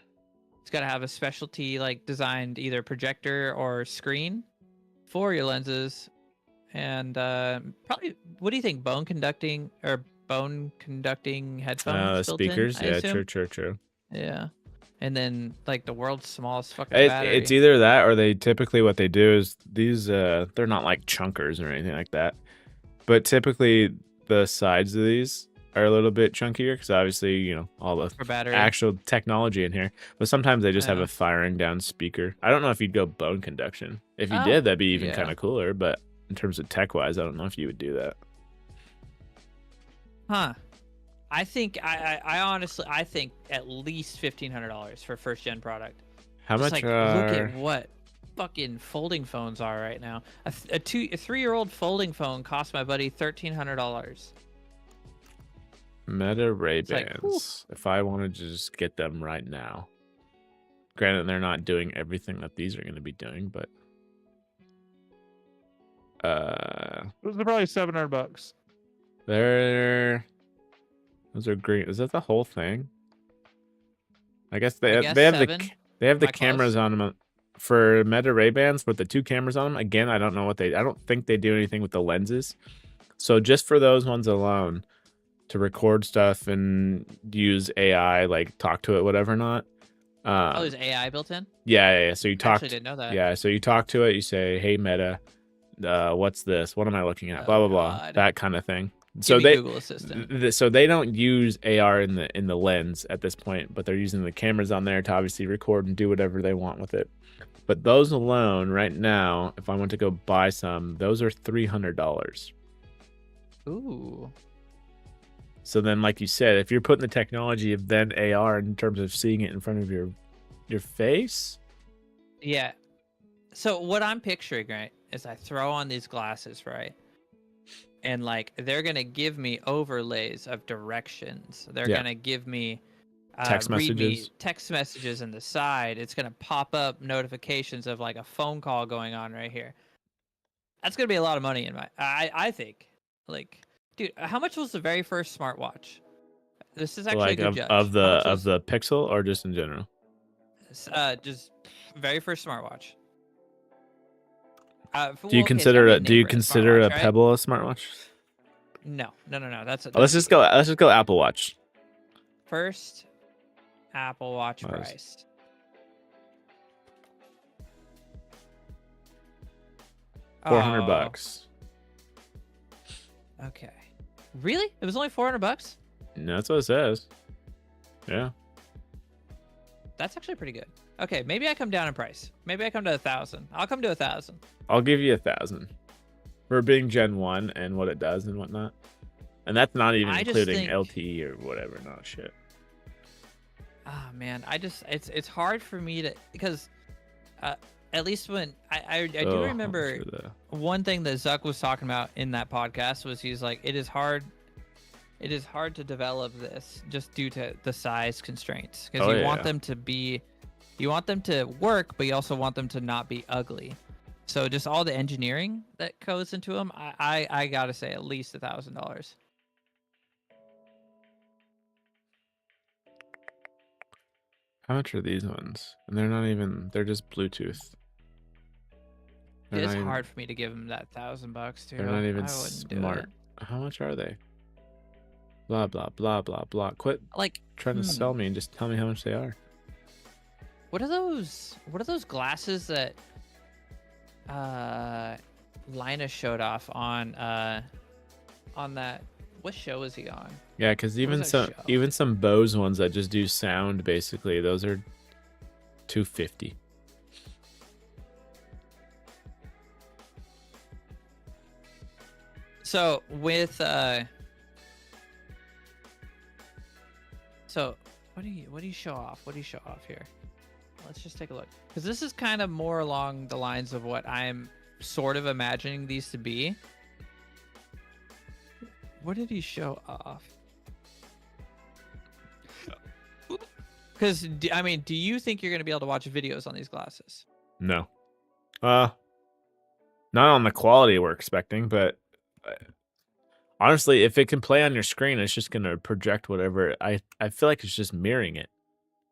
B: It's got to have a specialty designed either projector or screen for your lenses. And probably, what do you think? Bone conducting headphones?
A: Speakers. Yeah, true.
B: Yeah, and then the world's smallest fucking battery.
A: It's either that or they typically what they do is these they're not like chunkers or anything like that, but typically the sides of these are a little bit chunkier because obviously all the actual technology in here. But sometimes they just have a firing down speaker. I don't know if you'd go bone conduction. If you did, that'd be even kind of cooler. But in terms of tech-wise, I don't know if you would do that.
B: Huh. I think I honestly think at least $1,500 for first-gen product.
A: How much?
B: Look at what fucking folding phones are right now. A 3-year-old folding phone cost my buddy $1,300.
A: Meta Ray-Bans. If I wanted to just get them right now. Granted, they're not doing everything that these are going to be doing, but
C: those are probably $700.
A: Those are green. Is that the whole thing? I guess they have the cameras on them for Meta Ray-Bans with the 2 cameras on them. Again, I don't think they do anything with the lenses. So just for those ones alone, to record stuff and use AI, talk to it, whatever not.
B: There's AI built in?
A: Yeah. So you talk.
B: I actually didn't know that.
A: Yeah, so you talk to it. You say, "Hey Meta, what's this? What am I looking at? Blah blah blah." That kind of thing. So
B: Google Assistant.
A: So they don't use AR in the lens at this point, but they're using the cameras on there to obviously record and do whatever they want with it. But those alone, right now, if I want to go buy some, those are $300.
B: Ooh.
A: So then, like you said, if you're putting the technology of then AR in terms of seeing it in front of your face.
B: Yeah. So what I'm picturing, right, is I throw on these glasses, right? And they're going to give me overlays of directions. They're going to give me
A: text
B: messages in the side. It's going to pop up notifications of a phone call going on right here. That's going to be a lot of money I think. Dude, how much was the very first smartwatch? This is actually a good judge.
A: Of the Pixel or just in general?
B: Just very first smartwatch.
A: Do you consider a Pebble a smartwatch?
B: No.
A: Let's just go Apple Watch.
B: First Apple Watch price.
A: $400.
B: Okay. Really? It was only $400?
A: No, that's what it says. Yeah.
B: That's actually pretty good. Okay, maybe I come down in price. Maybe I come to 1,000. I'll come to 1,000.
A: I'll give you 1,000 for being Gen 1 and what it does and whatnot. And that's not even
B: I just
A: including
B: think-
A: LTE or whatever. Not shit.
B: Ah, man, it's hard for me to, because at least when I do
A: Oh, how much
B: remember
A: for the-
B: one thing that Zuck was talking about in that podcast was he's like, it is hard to develop this just due to the size constraints, because
A: Oh,
B: you
A: yeah.
B: want them to work, but you also want them to not be ugly. So just all the engineering that goes into them, I gotta say at least $1,000.
A: How much are these ones? And they're not even. They're just Bluetooth. They're
B: It's
A: not even-
B: hard for me to give him that $1,000 too.
A: They're not even
B: I wouldn't do
A: smart.
B: it.
A: How much are they? Blah blah blah blah blah. Quit
B: Like,
A: trying to sell me and just tell me how much they are.
B: what are those glasses that Linus showed off on that, what show was he on?
A: Yeah, because even
B: that
A: some
B: show?
A: some Bose ones that just do sound, basically, those are $250.
B: So with so what do you show off? What do you show off here? Let's just take a look, because this is kind of more along the lines of what I'm sort of imagining these to be. What did he show off? Because I mean, do you think you're gonna be able to watch videos on these glasses?
A: No. Not on the quality we're expecting, but honestly, if it can play on your screen, it's just gonna project whatever. I feel like it's just mirroring it.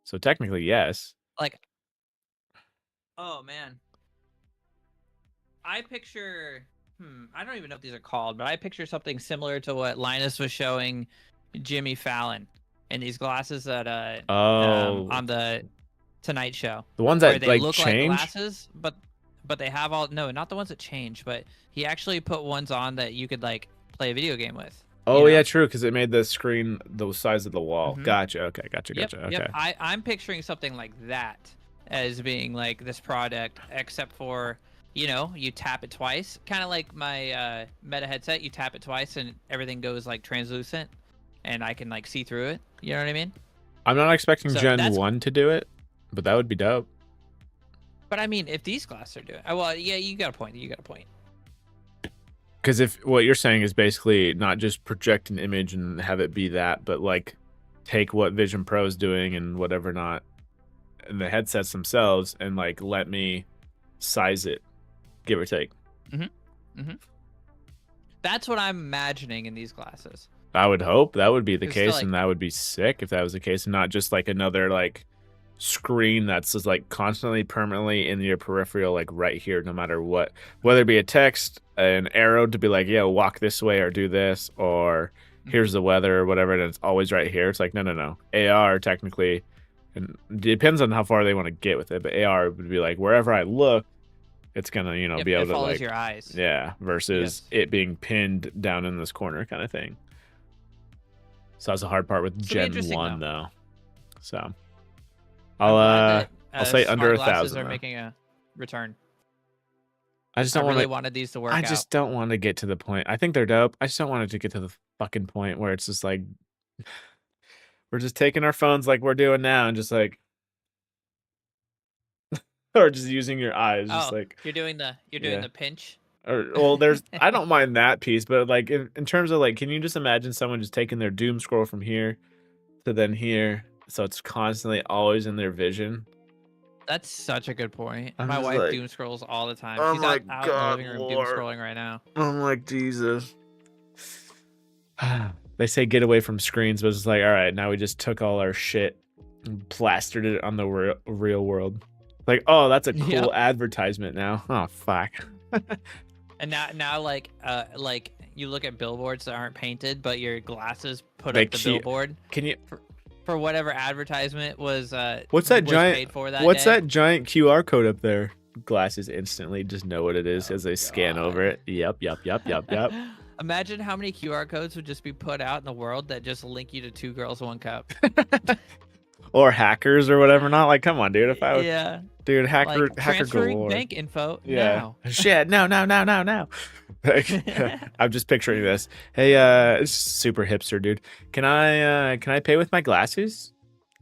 A: So technically, yes.
B: Like, oh man, I picture. I don't even know what these are called, but I picture something similar to what Linus was showing Jimmy Fallon and these glasses that on the Tonight Show.
A: The ones
B: Where
A: that
B: they
A: like
B: look
A: change.
B: like glasses, but they have all, no, not the ones that change, but he actually put ones on that you could like play a video game with.
A: Oh
B: you know?
A: yeah, true. Because it made the screen the size of the wall.
B: Mhm.
A: Gotcha. Okay. Gotcha.
B: Yep,
A: Gotcha.
B: yep.
A: Okay.
B: I'm picturing something like that as being like this product, except for, you know, you tap it twice, kind of like my Meta headset. You tap it twice and everything goes like translucent, and I can like see through it. You know what I mean?
A: I'm not expecting
B: So
A: Gen
B: that's-
A: 1 to do it, but that would be dope.
B: But I mean, if these glasses are doing, well, yeah, you got a point. You got a point.
A: Because if what you're saying is basically not just project an image and have it be that, but like take what Vision Pro is doing and whatever not, and the headsets themselves, and like let me size it, give or take.
B: That's what I'm imagining in these glasses.
A: I would hope that would be the
B: It's
A: case,
B: still,
A: and that would be sick if that was the case, and not just like another like screen that's just like constantly permanently in your peripheral, like right here, no matter what, whether it be a text, an arrow to be like, yeah, walk this way or do this, or here's the weather or whatever, and it's always right here. It's like, no. AR technically, and it depends on how far they want to get with it, but AR would be like wherever I look, it's gonna, you know,
B: Yep,
A: be able
B: it
A: to
B: follows
A: like,
B: your eyes.
A: yeah, versus
B: Yes.
A: it being pinned down in this corner kind of thing. So that's the hard part with
B: It'll be
A: Gen
B: interesting,
A: 1 though. So
B: I'm
A: I'll
B: glad that,
A: I'll say
B: smart
A: under
B: glasses
A: 1,000
B: are
A: though.
B: making a return.
A: I just
B: I
A: don't
B: really
A: want
B: wanted these to work
A: I
B: out.
A: just don't want to get to the point. I think they're dope. I just don't want it to get to the fucking point where it's just like we're just taking our phones like we're doing now and just like or just using your eyes just
B: Oh,
A: like
B: you're doing
A: yeah.
B: the pinch.
A: Or well, there's I don't mind that piece, but like in terms of like, can you just imagine someone just taking their doom scroll from here to then here, so it's constantly always in their vision?
B: That's such a good point.
A: I'm
B: My
A: just
B: wife
A: like,
B: doom scrolls all the time.
A: oh
B: She's
A: my
B: out in the
A: God,
B: living room
A: Lord.
B: doom scrolling right now.
A: I'm like, Jesus. They say get away from screens, but it's like, all right, now we just took all our shit and plastered it on the real world. Like, oh, that's a cool
B: Yep.
A: advertisement now. Oh, fuck.
B: And now like you look at billboards that aren't painted, but your glasses put
A: They
B: up the
A: keep-
B: billboard
A: Can you?
B: for whatever advertisement was
A: What's that
B: was
A: giant?
B: paid for that
A: What's
B: day.
A: that giant QR code up there? Glasses instantly just know what it is as they scan
B: God.
A: over it. Yep.
B: Imagine how many QR codes would just be put out in the world that just link you to Two Girls, One Cup.
A: or hackers or whatever. Not like, come on, dude. If I would,
B: Yeah.
A: dude, hacker
B: Like
A: hacker
B: transferring
A: galore.
B: bank info
A: Yeah.
B: now.
A: Shit. No. Like, I'm just picturing this. Hey, it's super hipster, dude. Can I pay with my glasses?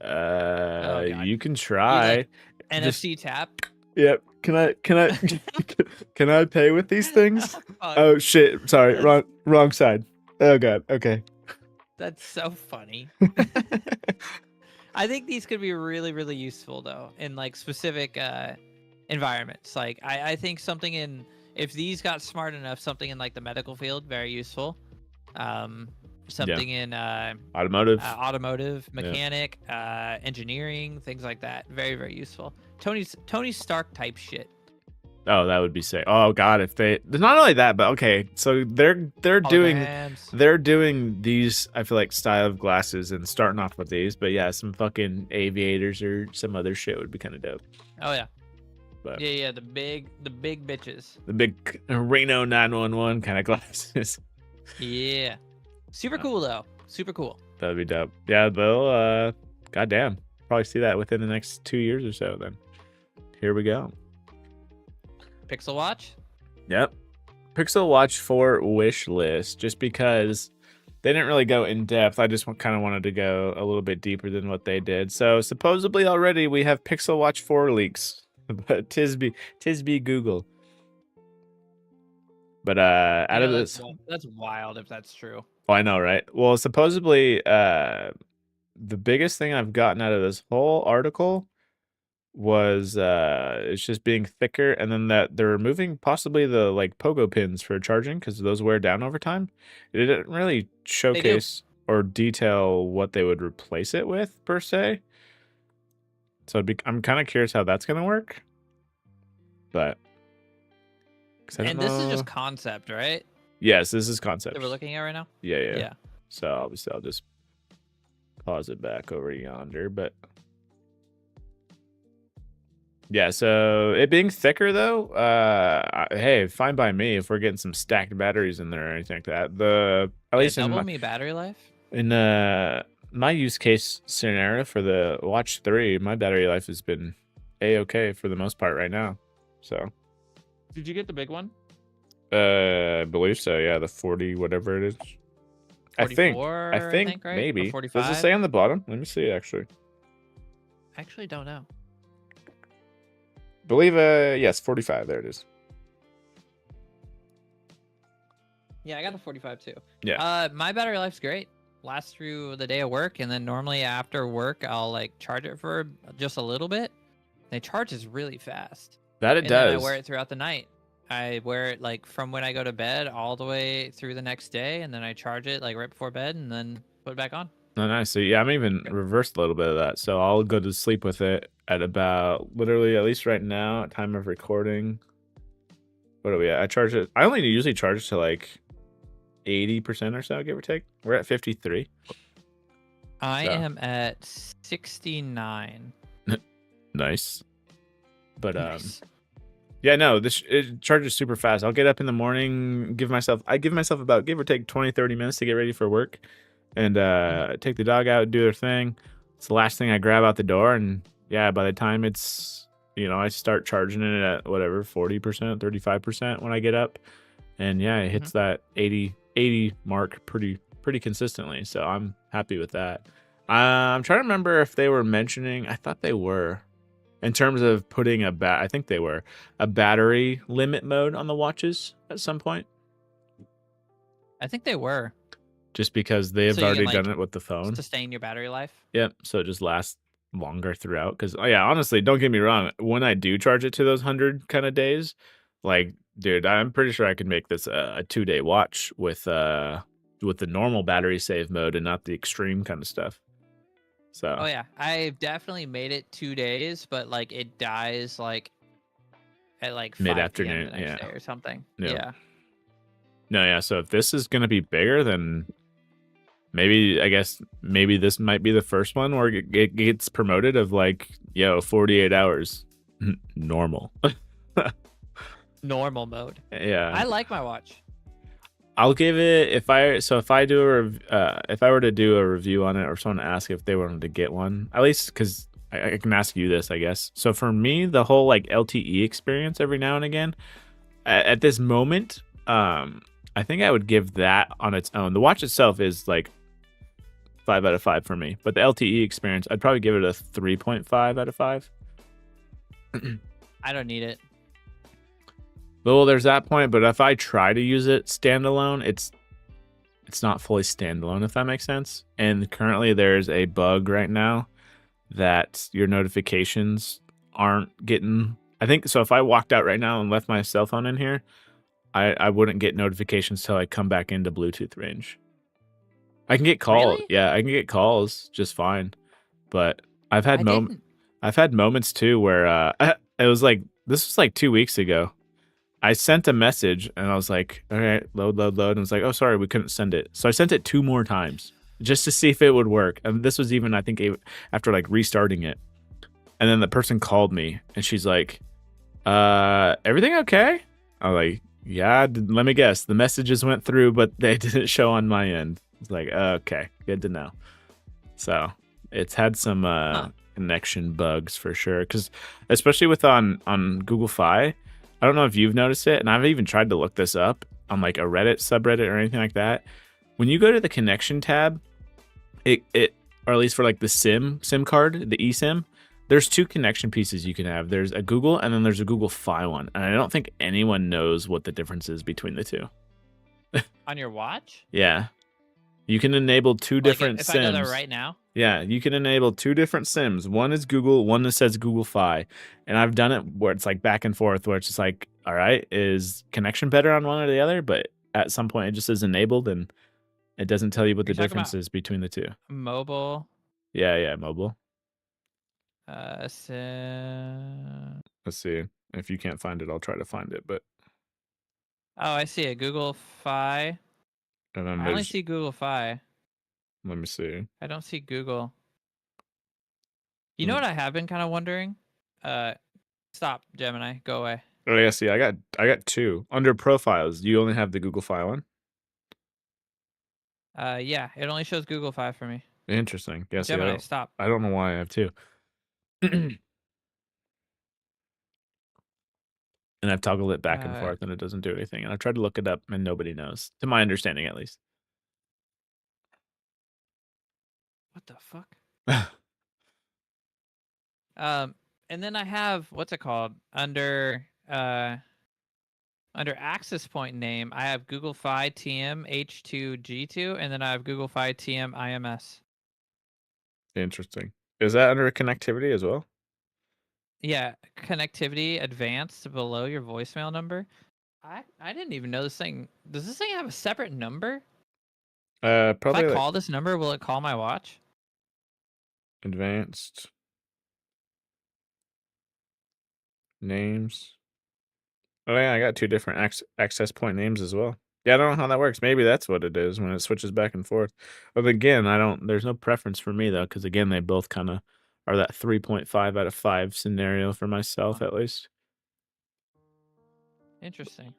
B: God.
A: You can
B: You
A: try.
B: like
A: Just-
B: NFC tap.
A: Yep. Can I can I pay with these things?
B: Fuck.
A: Oh shit. Sorry. Wrong side. Oh god. Okay.
B: That's so funny. I think these could be really, really useful though in like specific environments. Like I think something in if these got smart enough, something in like the medical field, very useful. Something in
A: Automotive.
B: mechanic, engineering, things like that. Very, very useful. Tony Stark type shit.
A: Oh, that would be sick. Oh god, if they not only that, but okay, so they're doing
B: Holograms.
A: these, I feel like, style of glasses and starting off with these, but yeah, some fucking aviators or some other shit would be kind of dope.
B: Oh yeah.
A: But
B: Yeah, the big bitches.
A: the big Reno 911 kind of glasses.
B: Yeah. Super cool though. Super cool.
A: That'd be dope. Yeah, they'll goddamn. Probably see that within the next 2 years or so then. Here we go.
B: Pixel Watch.
A: Yep. Pixel Watch 4 wish list, just because they didn't really go in depth. I just kind of wanted to go a little bit deeper than what they did. So supposedly already we have Pixel Watch 4 leaks, but tis be Google. But out of this,
B: that's wild if that's true.
A: oh, I know, right? Well, supposedly the biggest thing I've gotten out of this whole article was it's just being thicker, and then that they're removing possibly the like pogo pins for charging because those wear down over time. It didn't really showcase or detail what they would replace it with per se. So I'm kind of curious how that's gonna work. But
B: And this is just concept, right?
A: yes, this is concept
B: That we're looking at right now.
A: Yeah. So obviously I'll just pause it back over yonder, but yeah, so it being thicker though, hey, fine by me if we're getting some stacked batteries in there or anything like that. At least in
B: double me battery life.
A: In my use case scenario for the Watch 3, my battery life has been a-okay for the most part right now. So
C: Did you get the big one?
A: I believe so, yeah, the 40 whatever it is. I think right? Maybe.
B: Or 45?
A: Does it say on the bottom? Let me see actually.
B: Actually don't know.
A: Believe yes, 45. There it is.
B: Yeah, I got the 45 too.
A: Yeah.
B: My battery life's great. Lasts through the day of work, and then normally after work I'll like charge it for just a little bit. And it charges really fast.
A: That it
B: and
A: does.
B: Then I wear it throughout the night. I wear it like from when I go to bed all the way through the next day, and then I charge it like right before bed, and then put it back on.
A: Oh, nice. So yeah, I'm even reversed a little bit of that. So I'll go to sleep with it at about literally, at least right now, at time of recording. What are we at? I charge it. I only usually charge it to like 80% or so, give or take. We're at 53.
B: I am at 69.
A: Nice. But
B: Nice.
A: yeah, no, it charges super fast. I'll get up in the morning, I give myself about, give or take, 20-30 minutes to get ready for work, and take the dog out, do their thing. It's the last thing I grab out the door, and yeah, by the time it's, I start charging it at whatever 40%, 35% when I get up, and yeah, it hits that 80 mark pretty consistently. So I'm happy with that. I'm trying to remember if they were mentioning. I thought they were. In terms of putting I think they were a battery limit mode on the watches at some point.
B: I think they were.
A: Just because they have already
B: can,
A: done it with the phone.
B: Sustain your battery life.
A: Yep. So it just lasts longer throughout. Because yeah, honestly, don't get me wrong. When I do charge it to those 100 kind of days, like, dude, I'm pretty sure I could make this a 2-day watch with the normal battery save mode and not the extreme kind of stuff. So.
B: Oh yeah, I've definitely made it 2 days, but like it dies like at like 5
A: mid-afternoon,
B: PM the next day or something.
A: Yep.
B: Yeah.
A: No, yeah. So if this is gonna be bigger, then maybe this might be the first one where it gets promoted of like, 48 hours normal.
B: Normal mode.
A: Yeah.
B: I like my watch.
A: I'll give it if I do if I were to do a review on it or someone ask if they wanted to get one, at least because I can ask you this, I guess. So for me, the whole like LTE experience every now and again, at this moment, I think I would give that on its own. The watch itself is like 5 out of 5 for me, but the LTE experience, I'd probably give it a 3.5 out of 5.
B: I don't need it.
A: Well, there's that point, but if I try to use it standalone, it's not fully standalone, if that makes sense. And currently there's a bug right now that your notifications aren't getting. I think so. If I walked out right now and left my cell phone in here, I wouldn't get notifications till I come back into Bluetooth range. I can get calls.
B: Really?
A: Yeah, I can get calls just fine. But I've had
B: I didn't.
A: I've had moments too where it was like this was like 2 weeks ago. I sent a message and I was like, all right, load. And it was like, oh, sorry, we couldn't send it. So I sent it 2 more times just to see if it would work. And this was even, I think, after like restarting it. And then the person called me and she's like, everything okay? I was like, yeah, let me guess. The messages went through, but they didn't show on my end. It's like, okay, good to know. So it's had some connection bugs for sure. Because especially with on Google Fi, I don't know if you've noticed it, and I've even tried to look this up on like a Reddit subreddit or anything like that. When you go to the connection tab, it or at least for like the SIM card, the eSIM, there's 2 connection pieces you can have. There's a Google and then there's a Google Fi one. And I don't think anyone knows what the difference is between the 2.
B: On your watch?
A: Yeah. You can enable 2 different
B: if
A: SIMs.
B: I know that right now.
A: Yeah, you can enable 2 different SIMs. One is Google, one that says Google Fi. And I've done it where it's like back and forth, where it's just like, all right, is connection better on one or the other? But at some point it just is enabled and it doesn't tell you what the
B: You're talking
A: difference
B: about
A: is between the 2.
B: Mobile.
A: Yeah, mobile.
B: SIM.
A: Let's see. If you can't find it, I'll try to find it. But
B: Oh, I see it. Google Fi.
A: and then
B: I only
A: there's,
B: see Google Fi.
A: let me see.
B: I don't see Google. You know what I have been kind of wondering? Stop, Gemini. Go away.
A: Oh yeah, see, I got 2 under profiles. You only have the Google Fi one.
B: Yeah, it only shows Google Fi for me.
A: Interesting. Yeah, see,
B: Gemini, stop.
A: I don't know why I have 2. And I've toggled it back and forth, and it doesn't do anything. And I've tried to look it up, and nobody knows, to my understanding, at least.
B: What the fuck? And then I have what's it called under access point name. I have Google Fi TM H2G2, and then I have Google Fi TM IMS.
A: Interesting. Is that under connectivity as well?
B: Yeah, connectivity advanced below your voicemail number. I didn't even know this thing. Does this thing have a separate number?
A: Probably
B: If I
A: like
B: call this number, will it call my watch?
A: advanced names. Oh yeah, I got 2 different access point names as well. Yeah, I don't know how that works. Maybe that's what it is when it switches back and forth. But again, there's no preference for me though, because again, they both kind of are that 3.5 out of 5 scenario for myself at least.
B: Interesting.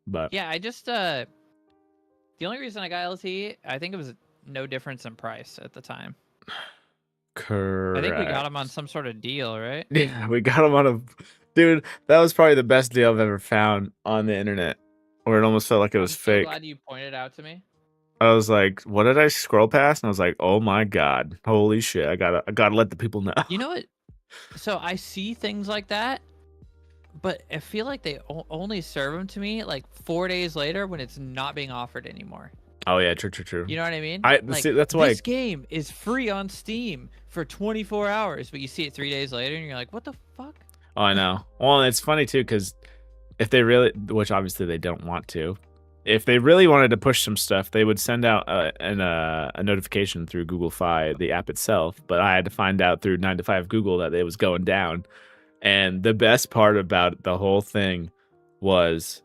A: But
B: Yeah, I just the only reason I got LTE, I think it was no difference in price at the time.
A: correct.
B: I think we got them on some sort of deal, right?
A: Yeah, we got them on a dude. That was probably the best deal I've ever found on the internet, where it almost felt like it was
B: I'm
A: fake.
B: so glad you pointed out to me.
A: I was like, what did I scroll past? And I was like, oh my god, holy shit! I gotta let the people know.
B: You know what? So I see things like that, but I feel like they only serve them to me like 4 days later when it's not being offered anymore.
A: Oh yeah, true.
B: You know what I mean?
A: See, that's why
B: this game is free on Steam for 24 hours, but you see it 3 days later and you're like, what the fuck?
A: Oh, I know. Well, it's funny too, because if they really, which obviously they don't want to, if they really wanted to push some stuff, they would send out a notification through Google Fi, the app itself. But I had to find out through 9 to 5 Google that it was going down. And the best part about the whole thing was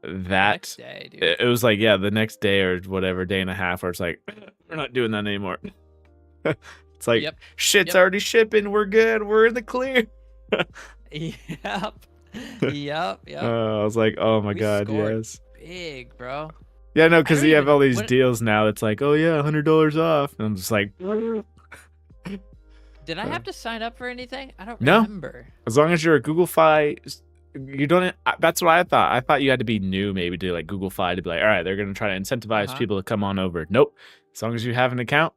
A: that
B: Next day, dude.
A: it was like, yeah, the next day or whatever, day and a half, where it's like, we're not doing that anymore. It's like, shit's already shipping. We're good. We're in the clear.
B: Yep.
A: I was like, oh my god,
B: scored
A: yes.
B: big, bro.
A: Yeah, no, because
B: don't
A: you have
B: even-
A: all these
B: when-
A: deals now. That's like, oh yeah, $100 off, and I'm just like,
B: Did I have to sign up for anything? I don't
A: No.
B: remember.
A: as long as you're a Google Fi, you don't. That's what I thought. I thought you had to be new, maybe, to like Google Fi to be like, all right, they're gonna try to incentivize
B: Uh-huh.
A: people to come on over. Nope. As long as you have an account,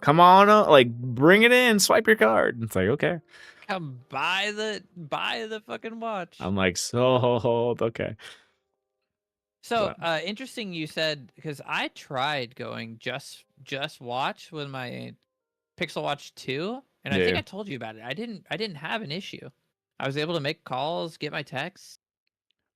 A: come on, like bring it in, swipe your card. It's like, okay.
B: Come buy the fucking watch.
A: I'm like, sold. Okay.
B: So interesting you said, because I tried going just watch with my Pixel Watch 2, and I think
A: Yeah.
B: I told you about it. I didn't have an issue. I was able to make calls, get my texts.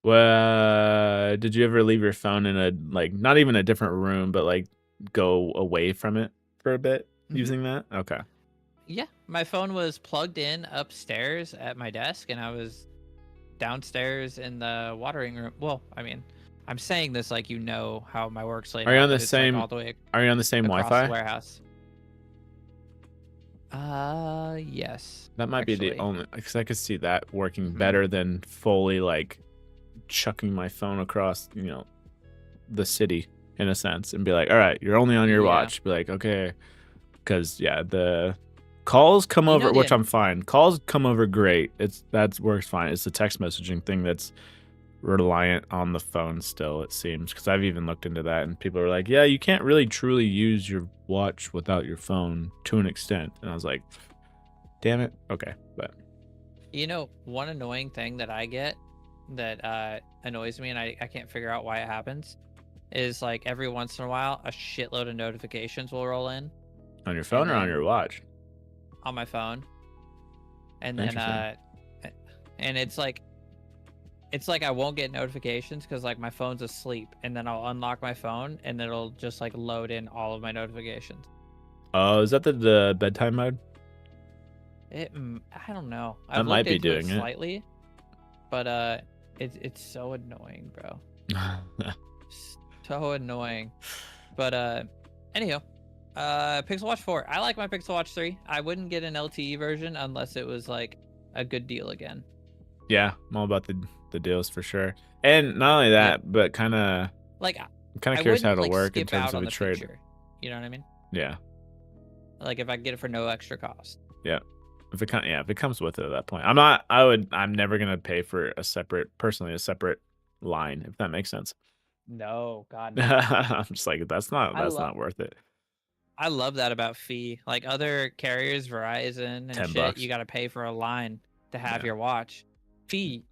A: Well, did you ever leave your phone in a like not even a different room, but like go away from it for a bit
B: Mhm.
A: using that? Okay.
B: Yeah, my phone was plugged in upstairs at my desk, and I was downstairs in the watering room. Well, I mean, I'm saying this like you know how my work's laid
A: Are you
B: out,
A: on the
B: but it's, like,
A: same-
B: all the way
A: Are you on the same
B: across
A: Wi-Fi?
B: the warehouse. Yes.
A: That might be the
B: actually.
A: only, because I could see that working
B: Mhm.
A: better than fully like chucking my phone across, the city in a sense, and be like, all right, you're only on your
B: Yeah.
A: watch. Be like, okay, because yeah, the calls come
B: You know
A: over,
B: the-
A: which I'm fine. Calls come over great. That works fine. It's the text messaging thing that's reliant on the phone still, it seems, because I've even looked into that, and people are like, yeah, you can't really truly use your watch without your phone to an extent, and I was like, damn it. Okay, but
B: You know, one annoying thing that I get that annoys me, and I can't figure out why it happens, is like every once in a while, a shitload of notifications will roll in
A: on your phone or on
B: then-
A: your watch?
B: on my phone, and then
A: Interesting.
B: and it's like I won't get notifications because like my phone's asleep, and then I'll unlock my phone, and it'll just like load in all of my notifications.
A: Oh, is that the bedtime mode?
B: I don't know.
A: That
B: I've
A: might
B: looked
A: be
B: into
A: doing it.
B: slightly, but it's so annoying, bro. So annoying. But anyhow, Pixel Watch 4. I like my Pixel Watch 3. I wouldn't get an LTE version unless it was like a good deal again.
A: Yeah, I'm all about the deals for sure. And not only that, but kind of
B: Like
A: I'm kind
B: I
A: of curious how
B: wouldn't,
A: it'll
B: like,
A: work in
B: skip out
A: terms of
B: on
A: a
B: the
A: trade.
B: feature. You know what I mean?
A: Yeah,
B: Like if I get it for no extra cost.
A: if it comes with it at that point, I'm never gonna pay for a separate line, if that makes sense.
B: No, God. No.
A: I'm just like, that's not worth it.
B: I love that about fee. Like other carriers, Verizon and
A: $10.
B: shit, you got to pay for a line to have
A: Yeah.
B: your watch. Fee.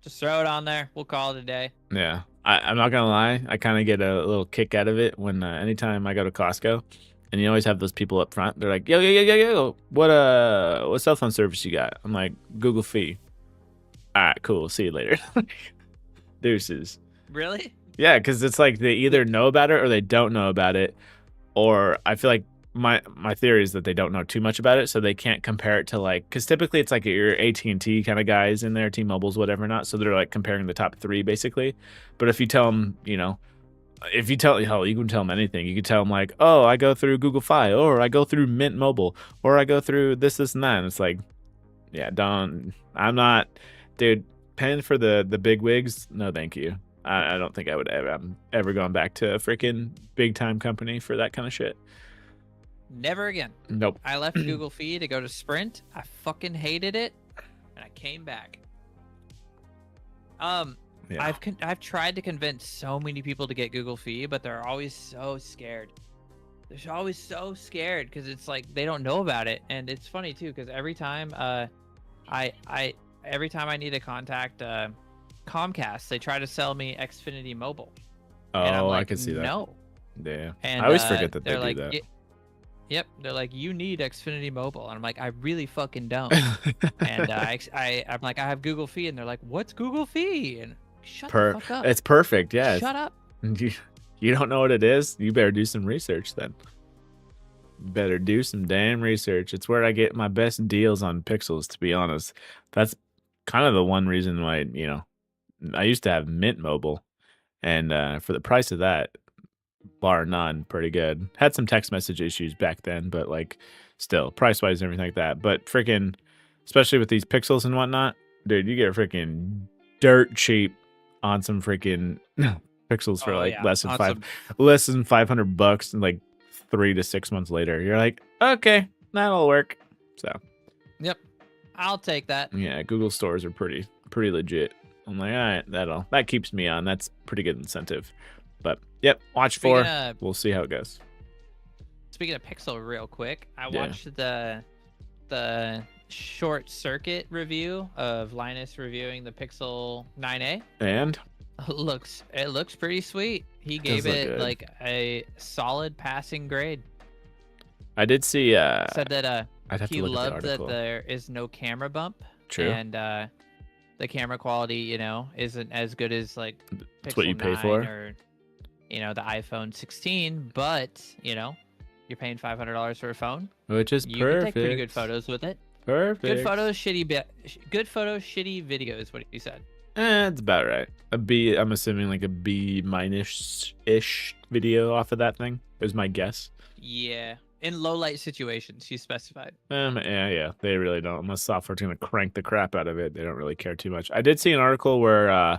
B: Just throw it on there. We'll call it a day.
A: Yeah, I'm not gonna lie. I kind of get a little kick out of it when anytime I go to Costco, and you always have those people up front. They're like, yo, what cell phone service you got? I'm like, Google Fee. All right, cool. See you later. Deuces.
B: Really?
A: Yeah, because it's like they either know about it or they don't know about it, or I feel like my theory is that they don't know too much about it, so they can't compare it to like, because typically it's like your AT&T kind of guys in there, T-Mobile's, whatever not, so they're like comparing the top 3 basically. But if you tell them, if you tell, hell, you can tell them anything. You can tell them like, oh, I go through Google Fi, or I go through Mint Mobile, or I go through this and that. And it's like, yeah, I'm not, dude, paying for the big wigs. No, thank you. I don't think I would ever gone back to a freaking big time company for that kind of shit.
B: Never again.
A: Nope.
B: I left Google Fee to go to Sprint. I fucking hated it, and I came back.
A: Yeah.
B: I've tried to convince so many people to get Google Fee, but they're always so scared. They're always so scared because it's like they don't know about it, and it's funny too because every time every time I need to contact Comcast, they try to sell me Xfinity Mobile. And I'm
A: Oh,
B: like,
A: I can see that.
B: No.
A: Yeah.
B: And
A: I always forget that they
B: they're
A: do
B: like,
A: that.
B: Yep, they're like, you need Xfinity Mobile, and I'm like, I really fucking don't. And I'm like, I have Google Fee, and they're like, what's Google Fee? And shut the fuck up.
A: It's perfect. Yeah.
B: Shut up.
A: You don't know what it is? You better do some research then. You better do some damn research. It's where I get my best deals on Pixels, to be honest. That's kind of the one reason why, I used to have Mint Mobile, and for the price of that, bar none, pretty good. Had some text message issues back then, but like still, price wise and everything like that. But freaking, especially with these Pixels and whatnot, dude, you get freaking dirt cheap on some freaking Pixels for
B: Oh,
A: like
B: yeah,
A: less than
B: on
A: five,
B: some-
A: less than $500, and like 3 to 6 months later, you're like, okay, that'll work. So
B: Yep, I'll take that.
A: yeah, Google stores are pretty legit. I'm like, all right, that keeps me on. That's pretty good incentive. But yep, watch
B: Speaking
A: 4.
B: of
A: We'll see how it goes.
B: Pixel, real quick, I
A: Yeah.
B: watched the short circuit review of Linus reviewing the Pixel 9a.
A: And
B: It looks pretty sweet. He
A: does
B: gave
A: look
B: it
A: good.
B: like a solid passing grade.
A: I did see.
B: Said that
A: I'd have
B: he
A: to look at the
B: loved that
A: article.
B: there is no camera bump.
A: True.
B: And the camera quality, isn't as good as like
A: That's
B: Pixel
A: what you pay
B: 9
A: for.
B: or the iPhone 16, but you're paying $500 for a phone.
A: Which is
B: You
A: perfect.
B: can take pretty good photos with it.
A: Perfect.
B: Good photos, shitty videos. What you said?
A: It's about right. A B. I'm assuming like a B minus ish video off of that thing is my guess.
B: Yeah, in low light situations, you specified.
A: Yeah. They really don't. Unless software's gonna crank the crap out of it, they don't really care too much. I did see an article where,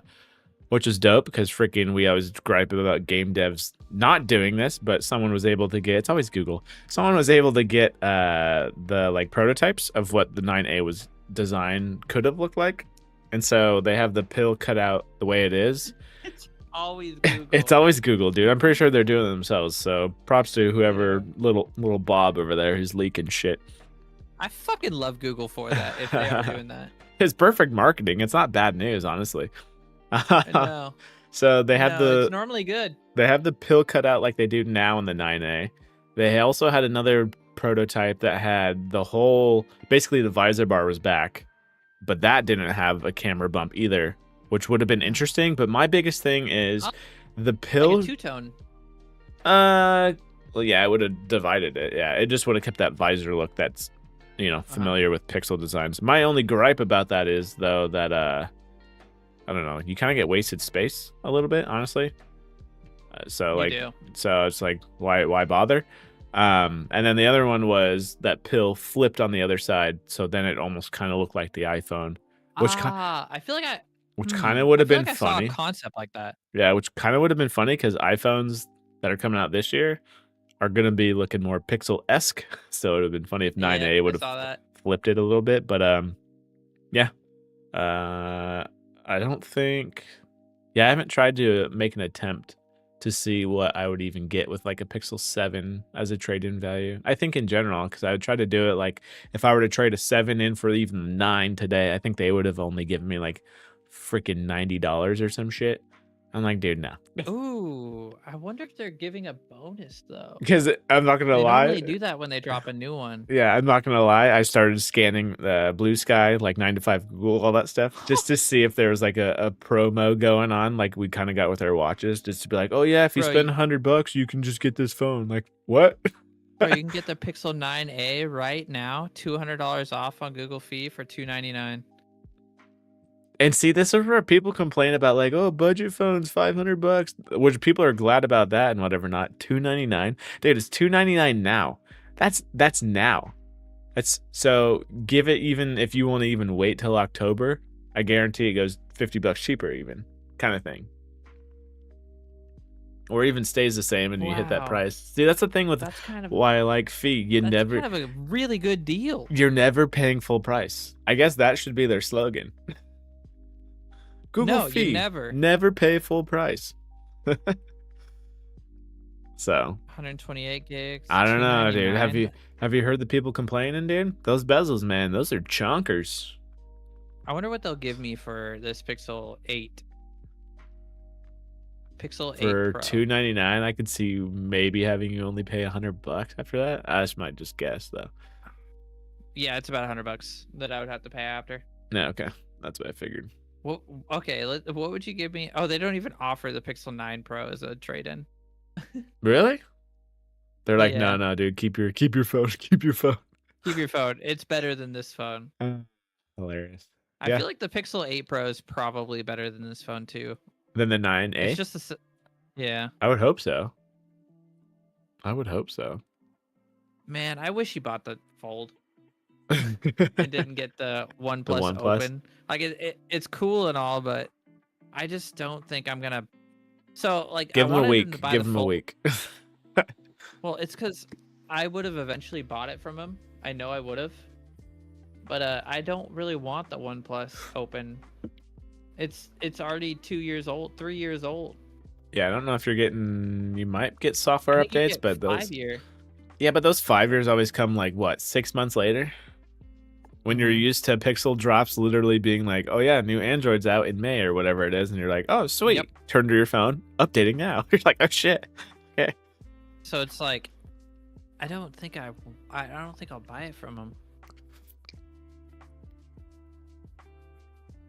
A: which is dope because freaking we always gripe about game devs not doing this, but someone was able to get. It's always Google. Someone was able to get the like prototypes of what the 9A was designed could have looked like, and so they have the pill cut out the way it is.
B: It's always Google.
A: It's always Google, dude. I'm pretty sure they're doing it themselves. So props to whoever little Bob over there who's leaking shit.
B: I fucking love Google for that. If they are doing that,
A: It's perfect marketing. It's not bad news, honestly.
B: I know.
A: So they have
B: it's normally good.
A: they have the pill cut out like they do now in the 9A. They also had another prototype that had the whole, basically the visor bar was back, but that didn't have a camera bump either, which would have been interesting. But my biggest thing is the pill.
B: Like a two-tone.
A: Well, yeah, it would have divided it. Yeah, it just would have kept that visor look that's, familiar with Pixel designs. My only gripe about that is though that I don't know, you kind of get wasted space a little bit, honestly. So it's like, why bother? And then the other one was that pill flipped on the other side, so then it almost kind of looked like the iPhone, which
B: I feel like
A: kind of would have been
B: I
A: funny.
B: saw a concept like that.
A: Yeah, which kind of would have been funny because iPhones that are coming out this year are gonna be looking more Pixel-esque. So it would have been funny if 9A would have flipped it a little bit, but yeah. I don't think. Yeah, I haven't tried to make an attempt to see what I would even get with like a Pixel 7 as a trade-in value. I think in general, because I would try to do it like if I were to trade a 7 in for even a 9 today, I think they would have only given me like freaking $90 or some shit. I'm like, dude, no.
B: Ooh, I wonder if they're giving a bonus though.
A: Because I'm not gonna
B: They
A: lie.
B: normally do that when they drop a new one.
A: Yeah, I'm not gonna lie. I started scanning the Blue Sky, like 9 to 5 Google, all that stuff, just to see if there was like a promo going on, like we kind of got with our watches, just to be like, oh yeah, if you spend $100, you can just get this phone. Like what?
B: Bro, you can get the Pixel 9A right now, $200 off on Google Fee for $299.
A: And see, this is where people complain about like, oh, budget phones, $500, which people are glad about that and whatever. Not $299, dude. It's $299 now. That's now. That's so. Give it, even if you want to even wait till October, I guarantee it goes $50 cheaper, even kind of thing, or even stays the same and you hit that price. See, that's the thing with why I like Fee.
B: That's kind of a really good deal.
A: You're never paying full price. I guess that should be their slogan. Google Fee, never pay full price. So
B: 128 gigs.
A: I don't know, dude. Have you heard the people complaining, dude? Those bezels, man, those are chonkers.
B: I wonder what they'll give me for this Pixel 8. Pixel 8
A: for
B: Pro.
A: $299. I could see you maybe having you only pay $100 after that. I just might just guess though.
B: Yeah, it's about $100 that I would have to pay after.
A: No, okay, that's what I figured.
B: Well, okay, what would you give me? Oh, they don't even offer the Pixel 9 Pro as a trade-in.
A: Really? They're like, no, dude, keep your phone, keep your phone.
B: Keep your phone. It's better than this phone.
A: Hilarious.
B: I feel like the Pixel 8 Pro is probably better than this phone too.
A: Than the 9A?
B: It's just yeah.
A: I would hope so.
B: Man, I wish you bought the Fold. I didn't get the OnePlus Open. Like it's cool and all, but I just don't think I'm gonna So like,
A: Give
B: I
A: him a
B: wanted
A: week.
B: him to buy
A: Give
B: the
A: him a
B: full.
A: week.
B: Well, it's because I would have eventually bought it from him. I know I would have, but I don't really want the OnePlus Open. It's already 2 years old, 3 years old.
A: Yeah, I don't know if you're getting. You might get
B: I
A: software
B: think you
A: updates,
B: get
A: but those.
B: 5-year.
A: Yeah, but those 5 years always come like what, 6 months later? When you're
B: Mhm.
A: used to Pixel drops literally being like, oh yeah, new Android's out in May or whatever it is, and you're like, oh sweet,
B: Yep.
A: turn to your phone, updating now. You're like, oh shit. Okay.
B: So it's like, I don't think I'll buy it from him.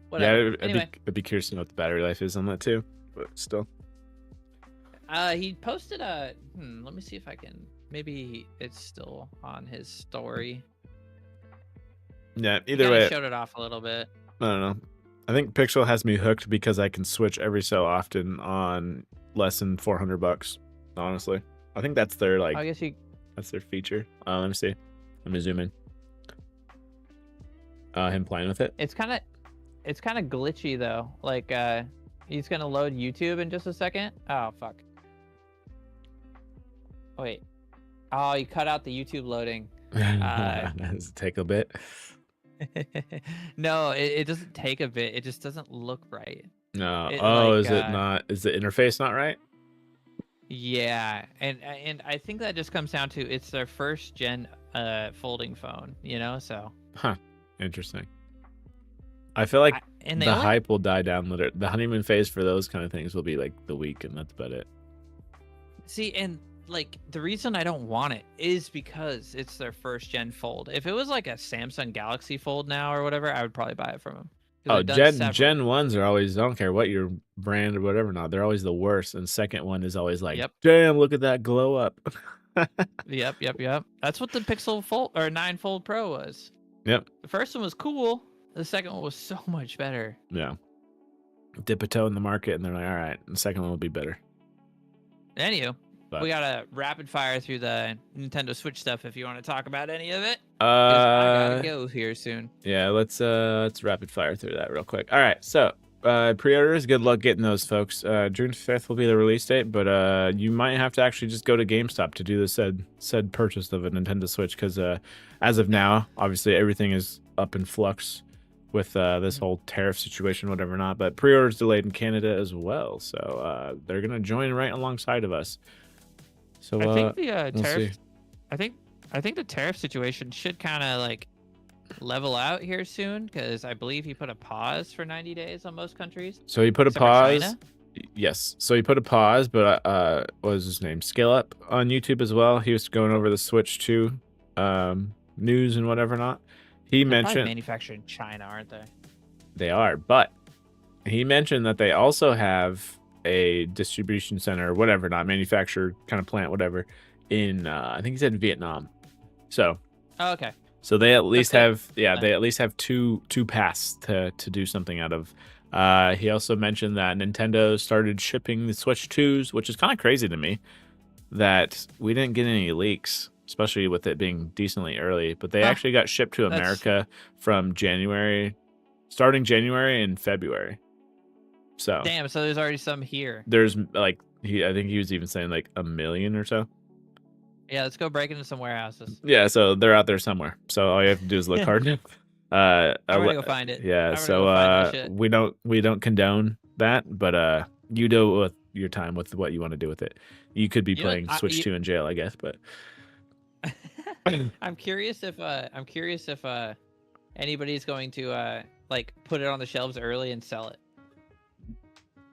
B: Whatever. Anyway,
A: I'd be curious to know what the battery life is on that too, but still.
B: he posted a. Let me see if I can. Maybe it's still on his story.
A: Yeah,
B: He
A: either
B: kinda
A: way,
B: showed it off a little bit.
A: I don't know. I think Pixel has me hooked because I can switch every so often on less than $400. Honestly, I think that's their
B: I guess you.
A: that's their feature. Let me see. Let me zoom in. Him playing with it.
B: It's kind of glitchy though. Like he's gonna load YouTube in just a second. Oh fuck. Wait. Oh, you cut out the YouTube loading.
A: Does it take a bit?
B: No, it doesn't take a bit. It just doesn't look right.
A: No.
B: It,
A: Oh,
B: like,
A: is it not? Is the interface not right?
B: Yeah, and I think that just comes down to it's their first gen folding phone, you know. So
A: Huh. Interesting. I feel like
B: and they
A: the
B: only,
A: hype will die down later. The honeymoon phase for those kind of things will be like the week, and that's about it.
B: see, and like the reason I don't want it is because it's their first gen fold. If it was like a Samsung Galaxy Fold now or whatever, I would probably buy it from them.
A: Oh, Gen ones are always, I don't care what your brand or whatever, not they're always the worst. And second one is always like,
B: Yep.
A: damn, look at that glow up.
B: Yep. That's what the Pixel Fold or 9 Fold Pro was.
A: Yep.
B: The first one was cool. The second one was so much better.
A: Yeah. Dip a toe in the market, and they're like, all right, the second one will be better.
B: Anywho,
A: But-
B: we gotta rapid fire through the Nintendo Switch stuff if you want to talk about any of it. 'Cause I gotta go here soon.
A: Yeah, let's rapid fire through that real quick. All right, so pre-orders, good luck getting those, folks. June 5th will be the release date, but you might have to actually just go to GameStop to do the said purchase of a Nintendo Switch, because as of now, obviously everything is up in flux with this whole tariff situation, whatever not. But pre-orders delayed in Canada as well, so they're gonna join right alongside of us. So
B: I think the
A: we'll
B: tariff.
A: see.
B: I think the tariff situation should kind of like level out here soon because I believe he put a pause for 90 days on most countries.
A: So he put a
B: Except for
A: pause.
B: China?
A: Yes. So he put a pause, but what was his name? Scale Up on YouTube as well. He was going over the Switch 2 news and whatever not. He
B: They're probably
A: mentioned
B: manufactured in China, aren't they?
A: they are, but he mentioned that they also have a distribution center or whatever, not manufacturer kind of plant, whatever, in I think he said Vietnam. So
B: Oh, okay.
A: So they at least
B: good.
A: have, they at least have two paths to do something out of. He also mentioned that Nintendo started shipping the Switch 2s, which is kind of crazy to me that we didn't get any leaks, especially with it being decently early. But they actually got shipped to America from starting January and February. So
B: Damn, so there's already some here.
A: there's like I think he was even saying like 1 million or so.
B: Yeah, let's go break into some warehouses.
A: Yeah, so they're out there somewhere. So all you have to do is look hard.
B: I'm gonna go find it.
A: Yeah,
B: I'm gonna
A: so
B: go find that shit.
A: we don't condone that, but you do with your time with what you want to do with it. You could be
B: You know what,
A: playing Switch 2 in jail, I guess, but
B: I'm curious if anybody's going to like put it on the shelves early and sell it.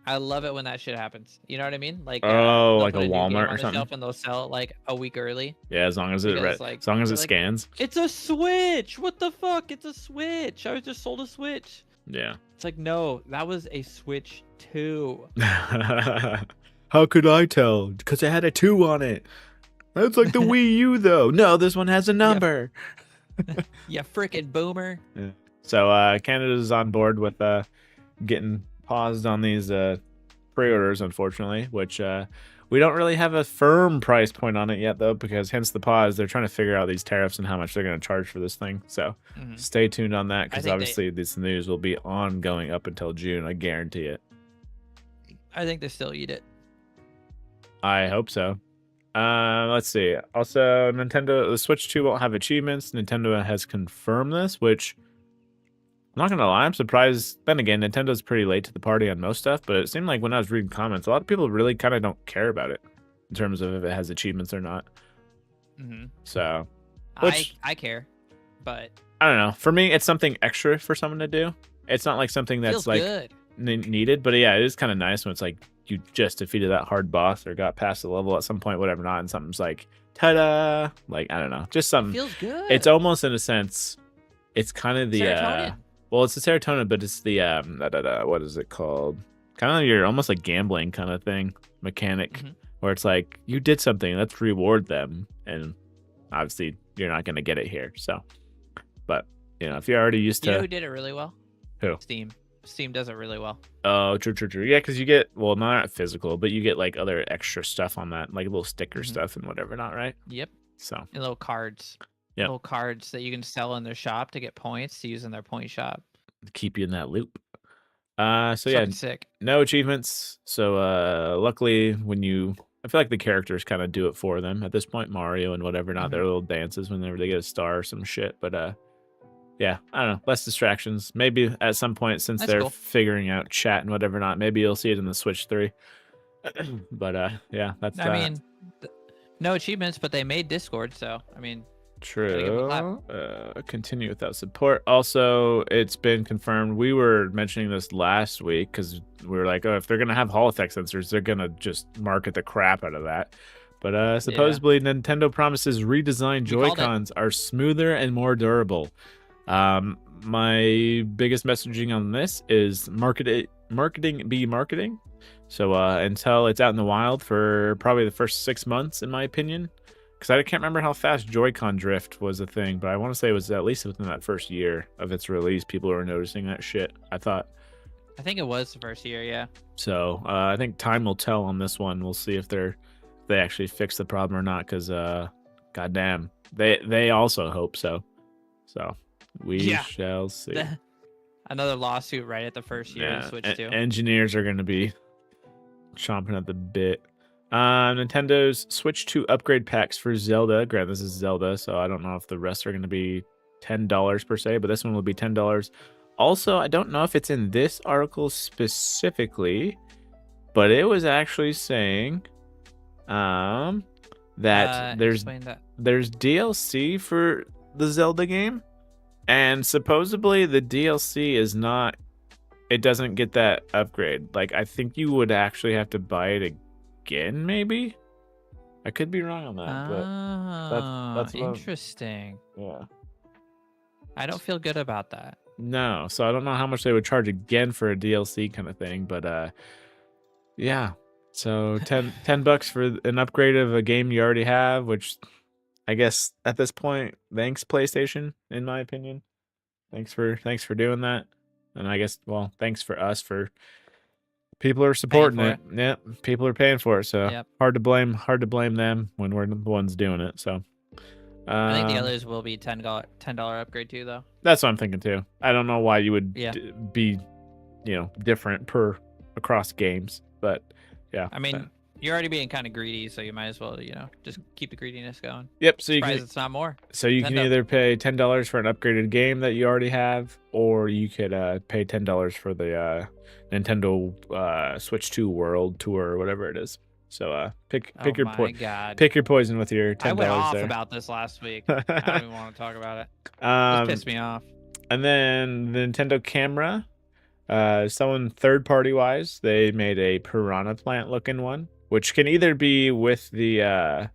B: I love it when that shit happens. You know what I mean? Like they'll
A: like a
B: put new game
A: Walmart
B: on
A: or
B: the
A: something.
B: shelf and they'll sell it like a week early.
A: Yeah, as long as
B: Because, like,
A: as long as it
B: they're like,
A: scans.
B: It's a Switch. What the fuck? It's a Switch. I was just sold a Switch.
A: Yeah.
B: It's like, no, that was a Switch 2.
A: How could I tell? Because it had a 2 on it. That's like the Wii U though. No, this one has a number.
B: You freaking boomer.
A: Yeah. So Canada's on board with getting paused on these pre-orders, unfortunately, which we don't really have a firm price point on it yet, though, because hence the pause. They're trying to figure out these tariffs and how much they're going to charge for this thing. So stay tuned on that, because obviously this news will be ongoing up until June. I guarantee it.
B: I think they still eat it.
A: I hope so. Let's see. Also, the Switch 2 won't have achievements. Nintendo has confirmed this, which I'm not gonna lie, I'm surprised. Then again, Nintendo's pretty late to the party on most stuff, but it seemed like when I was reading comments, a lot of people really kind of don't care about it in terms of if it has achievements or not.
B: Mm-hmm.
A: So, which
B: I care, but
A: I don't know. For me, it's something extra for someone to do. It's not like something that's
B: feels
A: like
B: good.
A: needed, but yeah, it is kind of nice when it's like you just defeated that hard boss or got past the level at some point, whatever not, and something's like ta-da, like I don't know, just something.
B: Feels good.
A: It's almost in a sense, it's kind of the
B: Serotonin.
A: well, it's the serotonin, but it's the what is it called? Kind of your almost like gambling kind of thing mechanic,
B: Mhm.
A: where it's like you did something, let's reward them, and obviously you're not gonna get it here, so. But you know, if you're already used
B: You know
A: to
B: who did it really well?
A: Who?
B: Steam. Steam does it really well.
A: Oh, true. Yeah, because you get, well, not physical, but you get like other extra stuff on that, like little sticker
B: Mhm.
A: stuff and whatever, not right?
B: Yep.
A: So,
B: And little cards.
A: Yep.
B: Little cards that you can sell in their shop to get points to use in their point shop.
A: keep you in that loop. So
B: It's
A: yeah,
B: fucking sick.
A: no achievements. So, luckily, I feel like the characters kind of do it for them at this point, Mario and whatever, not their little dances whenever they get a star or some shit. But, yeah, I don't know, less distractions. Maybe at some point, since
B: That's
A: they're
B: cool.
A: figuring out chat and whatever not, maybe you'll see it in the Switch 3. But, yeah, that's
B: I mean, no achievements, but they made Discord, so I mean, gotta give 'em a clap.
A: true. Continue without support. Also, it's been confirmed. We were mentioning this last week because we were like, oh, if they're gonna have Hall effect sensors, they're gonna just market the crap out of that. But supposedly, Nintendo promises redesigned
B: We called it.
A: Joy-Cons are smoother and more durable. My biggest messaging on this is marketing be marketing. So until it's out in the wild for probably the first 6 months, in my opinion, because I can't remember how fast Joy-Con drift was a thing, but I want to say it was at least within that first year of its release, people were noticing that shit. I
B: think it was the first year, yeah.
A: so. I think time will tell on this one. We'll see if they actually fix the problem or not, because goddamn, they also hope so. So we
B: Yeah.
A: shall see.
B: Another lawsuit right at the first year of Switch 2.
A: Engineers are going to be chomping at the bit. Nintendo's Switch 2 upgrade packs for Zelda. Granted, this is Zelda, so I don't know if the rest are going to be $10 per se, but this one will be $10. Also, I don't know if it's in this article specifically, but it was actually saying that
B: Explain that.
A: there's DLC for the Zelda game, and supposedly the DLC is not, it doesn't get that upgrade. Like, I think you would actually have to buy it again, maybe? I could be wrong on that, but that's what
B: interesting.
A: yeah.
B: I don't feel good about that.
A: No, so I don't know how much they would charge again for a DLC kind of thing, but yeah. So 10 bucks for an upgrade of a game you already have, which I guess at this point, thanks PlayStation, in my opinion. Thanks for doing that. And I guess, well, thanks for us for people are supporting it. Yeah, people are paying for it. So hard to blame them when we're the ones doing it. So
B: I think the others will be $10 upgrade too, though.
A: That's what I'm thinking too. I don't know why you would be, different across games, but yeah.
B: I mean, you're already being kind of greedy, so you might as well, just keep the greediness going.
A: Yep. So
B: Surprised it's not more.
A: So you can either pay $10 for an upgraded game that you already have, or you could pay $10 for the Nintendo Switch 2 World Tour or whatever it is. So pick your poison with your $10.
B: I went off about this last week. I don't even want to talk about it. This pissed me off.
A: And then the Nintendo camera, someone third party wise, they made a piranha plant looking one, which can either be with the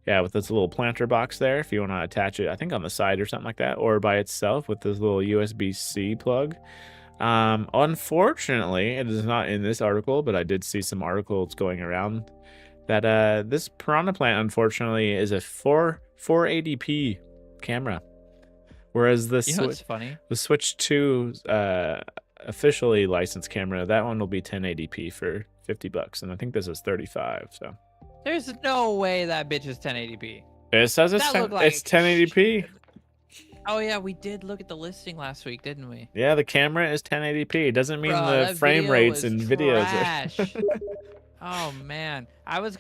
A: with this little planter box there if you want to attach it, I think on the side or something like that, or by itself with this little USB-C plug. Unfortunately, it is not in this article, but I did see some articles going around that this piranha plant unfortunately is a 480p camera, whereas the Switch 2 officially licensed camera, that one will be 1080p for $50, and I think this is 35. So
B: there's no way that bitch is 1080p.
A: It says it's 1080p.
B: Oh yeah, we did look at the listing last week, didn't we?
A: Yeah, the camera is 1080p. It doesn't mean the frame rates in videos
B: are... Oh man, I was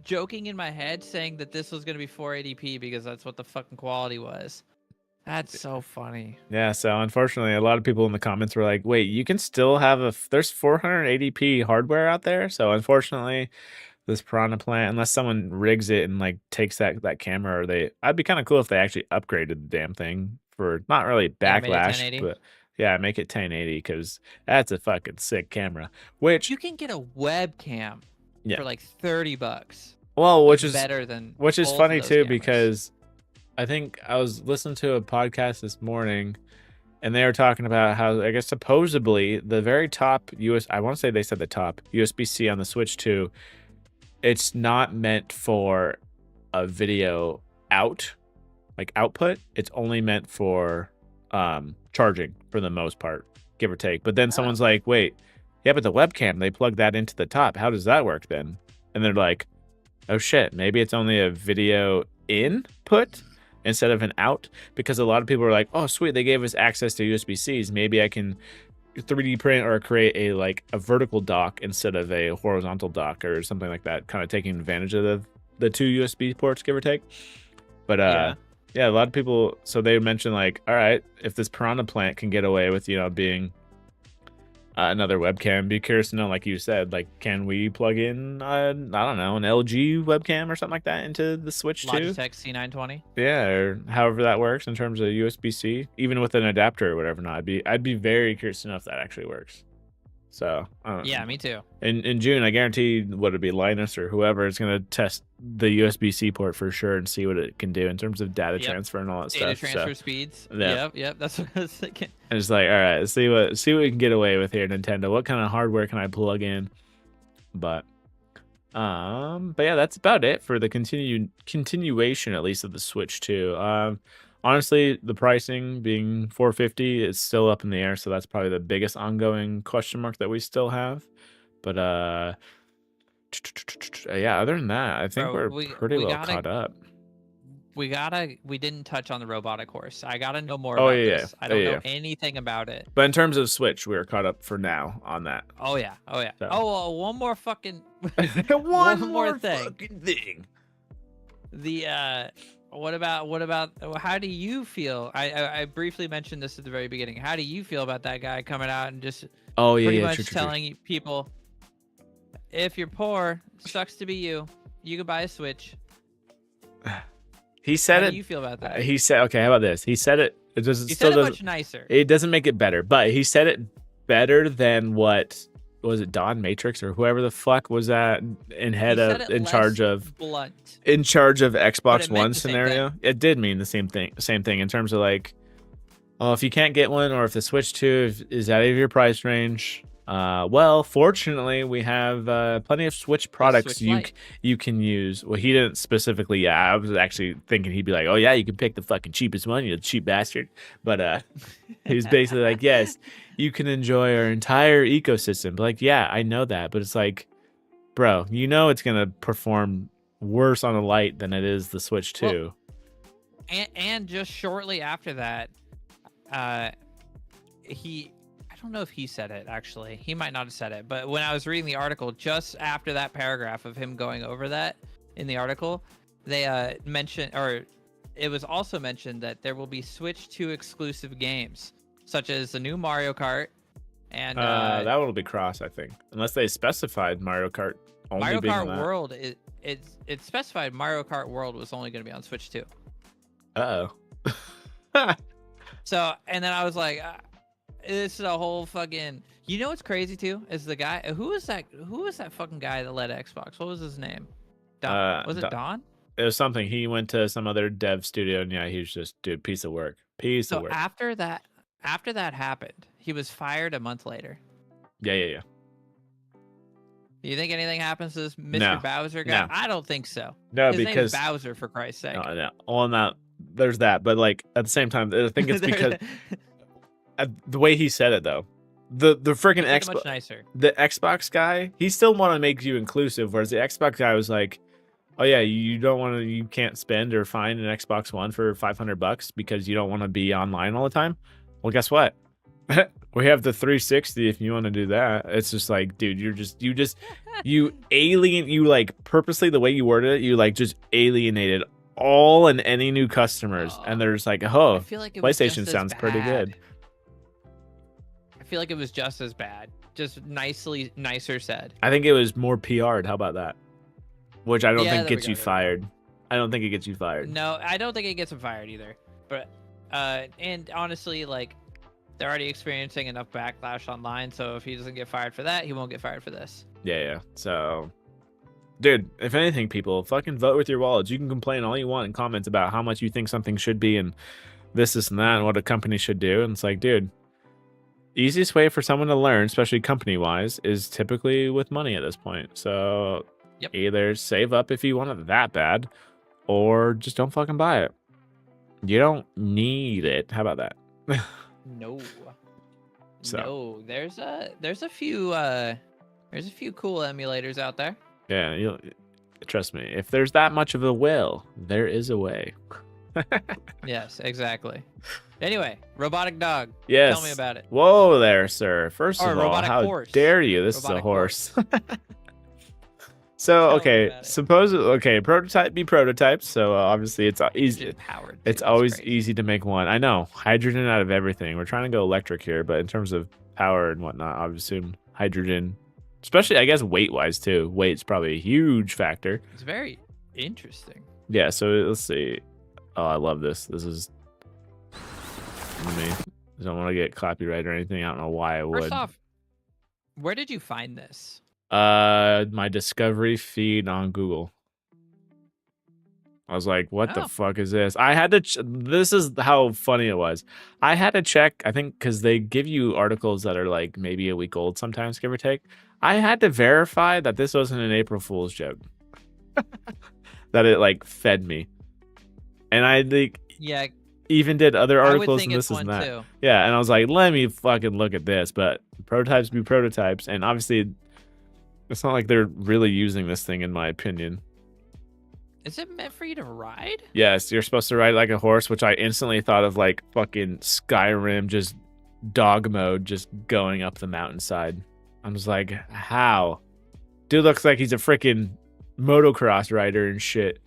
B: joking in my head saying that this was gonna be 480p because that's what the fucking quality was. That's so funny.
A: Yeah, so unfortunately, a lot of people in the comments were like, "Wait, you can still have there's 480p hardware out there." So unfortunately, this Piranha Plant, unless someone rigs it and like takes that camera, or I'd be kind of cool if they actually upgraded the damn thing for not really
B: Yeah, made it
A: backlash,
B: 1080.
A: but yeah, make it 1080 because that's a fucking sick camera. Which
B: You can get a webcam
A: yeah,
B: for like $30.
A: well,
B: That's better than
A: which is
B: both of
A: funny
B: those
A: too
B: cameras.
A: because I think I was listening to a podcast this morning and they were talking about how I guess supposedly the very top I want to say they said the top USB-C on the Switch 2, it's not meant for a video output. It's only meant for charging for the most part, give or take. But then someone's like, wait, yeah, but the webcam, they plug that into the top. How does that work then? And they're like, oh shit, maybe it's only a video input instead of an out, because a lot of people are like, oh sweet, they gave us access to USB-Cs. Maybe I can 3D print or create a vertical dock instead of a horizontal dock or something like that, kind of taking advantage of the two USB ports, give or take. But yeah, a lot of people, so they mentioned like, all right, if this Piranha Plant can get away with being another webcam, be curious to know, like you said, like, can we plug in I don't know, an LG webcam or something like that into the Switch too?
B: Logitech C920.
A: Yeah, or however that works in terms of USB-C, even with an adapter or whatever. Not, I'd be very curious to know if that actually works. So
B: yeah, me too.
A: In June, I guarantee what it'd be Linus or whoever is going to test the USB-C port for sure and see what it can do in terms of data transfer and all that
B: data
A: stuff.
B: Transfer speeds.
A: Yeah.
B: Yep. That's what I was thinking.
A: And it's like, all right, let's see what we can get away with here, Nintendo. What kind of hardware can I plug in? But yeah, that's about it for the continuation, at least, of the Switch 2. Honestly, the pricing being $450 is still up in the air, so that's probably the biggest ongoing question mark that we still have. But yeah, other than that, I think we're pretty well caught up.
B: We didn't touch on the robotic horse. I gotta know more
A: Oh,
B: about
A: yeah,
B: this. I don't know anything about it.
A: But in terms of Switch, we are caught up for now on that.
B: Oh yeah.
A: So.
B: Oh, one more fucking
A: one more
B: thing.
A: fucking thing.
B: The what about how do you feel? I briefly mentioned this at the very beginning. How do you feel about that guy coming out and just pretty much telling people, if you're poor, sucks to be you. You can buy a Switch.
A: He said it.
B: How do you feel about that?
A: He said, okay, how about this? He said it. It doesn't.
B: He said it much nicer.
A: It doesn't make it better, but he said it better than what was it? Don Matrix or whoever the fuck was that in charge of Xbox One scenario. It did mean the same thing in terms of like, oh, if you can't get one, or if the Switch 2 is out of your price range. Well, fortunately, we have plenty of Switch products you can use. Well, he didn't specifically. Yeah, I was actually thinking he'd be like, "Oh yeah, you can pick the fucking cheapest one, you cheap bastard." But he was basically like, "Yes, you can enjoy our entire ecosystem." But like, yeah, I know that, but it's like, bro, it's gonna perform worse on a light than it is the Switch 2.
B: Well, and just shortly after that, I don't know if he said it, actually. He might not have said it. But when I was reading the article, just after that paragraph of him going over that in the article, they mentioned, or it was also mentioned, that there will be Switch 2 exclusive games, such as the new Mario Kart. And
A: that will be cross, I think. Unless they specified Mario Kart only
B: Mario
A: being
B: Kart
A: on that.
B: World, it specified Mario Kart World was only going to be on Switch 2.
A: Uh-oh.
B: So, and then I was like... this is a whole fucking. You know what's crazy too is the guy who was that fucking guy that led Xbox. What was his name? Don. Was it Don?
A: It was something. He went to some other dev studio, and yeah, he was just piece of work. Piece of work.
B: After that happened, he was fired a month later.
A: Yeah.
B: Do you think anything happens to this Mr. Bowser guy?
A: No.
B: I don't think so.
A: No,
B: his
A: because
B: name is Bowser, for Christ's sake.
A: No. On that, there's that, but like at the same time, I think it's because. The way he said it, though, the freaking Xbox,
B: much nicer.
A: The Xbox guy, he still want to make you inclusive, whereas the Xbox guy was like, "Oh yeah, you can't spend or find an Xbox One for $500 because you don't want to be online all the time." Well, guess what? We have the 360 if you want to do that. It's just like, dude, you alien, you like purposely the way you worded it, you like just alienated all and any new customers, and they're just like,
B: I
A: oh,
B: feel like it was
A: PlayStation
B: just as
A: sounds pretty good.
B: bad. I feel like it was just as bad, just nicer said.
A: I think it was more PR'd. How about that? Which I don't
B: Yeah,
A: think
B: there we
A: gets
B: go,
A: you
B: there we go.
A: fired. I don't think it gets you fired.
B: No, I don't think it gets him fired either. But and honestly, like they're already experiencing enough backlash online, so if he doesn't get fired for that, he won't get fired for this.
A: Yeah. So, dude, if anything, people, fucking vote with your wallets. You can complain all you want in comments about how much you think something should be and this, and that, and what a company should do. And it's like, dude, easiest way for someone to learn, especially company-wise, is typically with money at this point. So,
B: Yep.
A: either save up if you want it that bad, or just don't fucking buy it. You don't need it. How about that?
B: No.
A: So.
B: No, there's a few cool emulators out there.
A: Yeah, you'll trust me. If there's that much of a will, there is a way.
B: Yes, exactly. Anyway, robotic dog.
A: Yes.
B: Tell me about it.
A: Whoa there, sir. First
B: Or
A: of all,
B: robotic
A: how
B: horse.
A: dare you? This is a
B: Robotic
A: horse. So,
B: Tell me
A: okay,
B: about it.
A: prototype be prototypes. So obviously it's easy.
B: Hydrogen powered.
A: It's
B: too,
A: always
B: crazy.
A: easy to make one. I know, hydrogen out of everything. We're trying to go electric here, but in terms of power and whatnot, I would assume hydrogen, especially I guess weight-wise too. Weight's probably a huge factor.
B: It's very interesting.
A: Yeah, so let's see. Oh, I love this. This is. I don't want to get copyright or anything. I don't know why I would.
B: First off, where did you find this?
A: My discovery feed on Google. I was like, what the
B: Oh.
A: fuck is this? I had to. This is how funny it was. I had to check. I think because they give you articles that are like maybe a week old sometimes, give or take. I had to verify that this wasn't an April Fool's joke. That it like fed me, and I think
B: Yeah,
A: even did other
B: I would
A: articles
B: think
A: and
B: it's
A: this and
B: one
A: that.
B: too.
A: Yeah, and I was like, let me fucking look at this. But prototypes be prototypes, and obviously, it's not like they're really using this thing, in my opinion.
B: Is it meant for you to ride?
A: Yes, you're supposed to ride like a horse, which I instantly thought of like fucking Skyrim, just dog mode, just going up the mountainside. I was like, how? Dude looks like he's a freaking motocross rider and shit.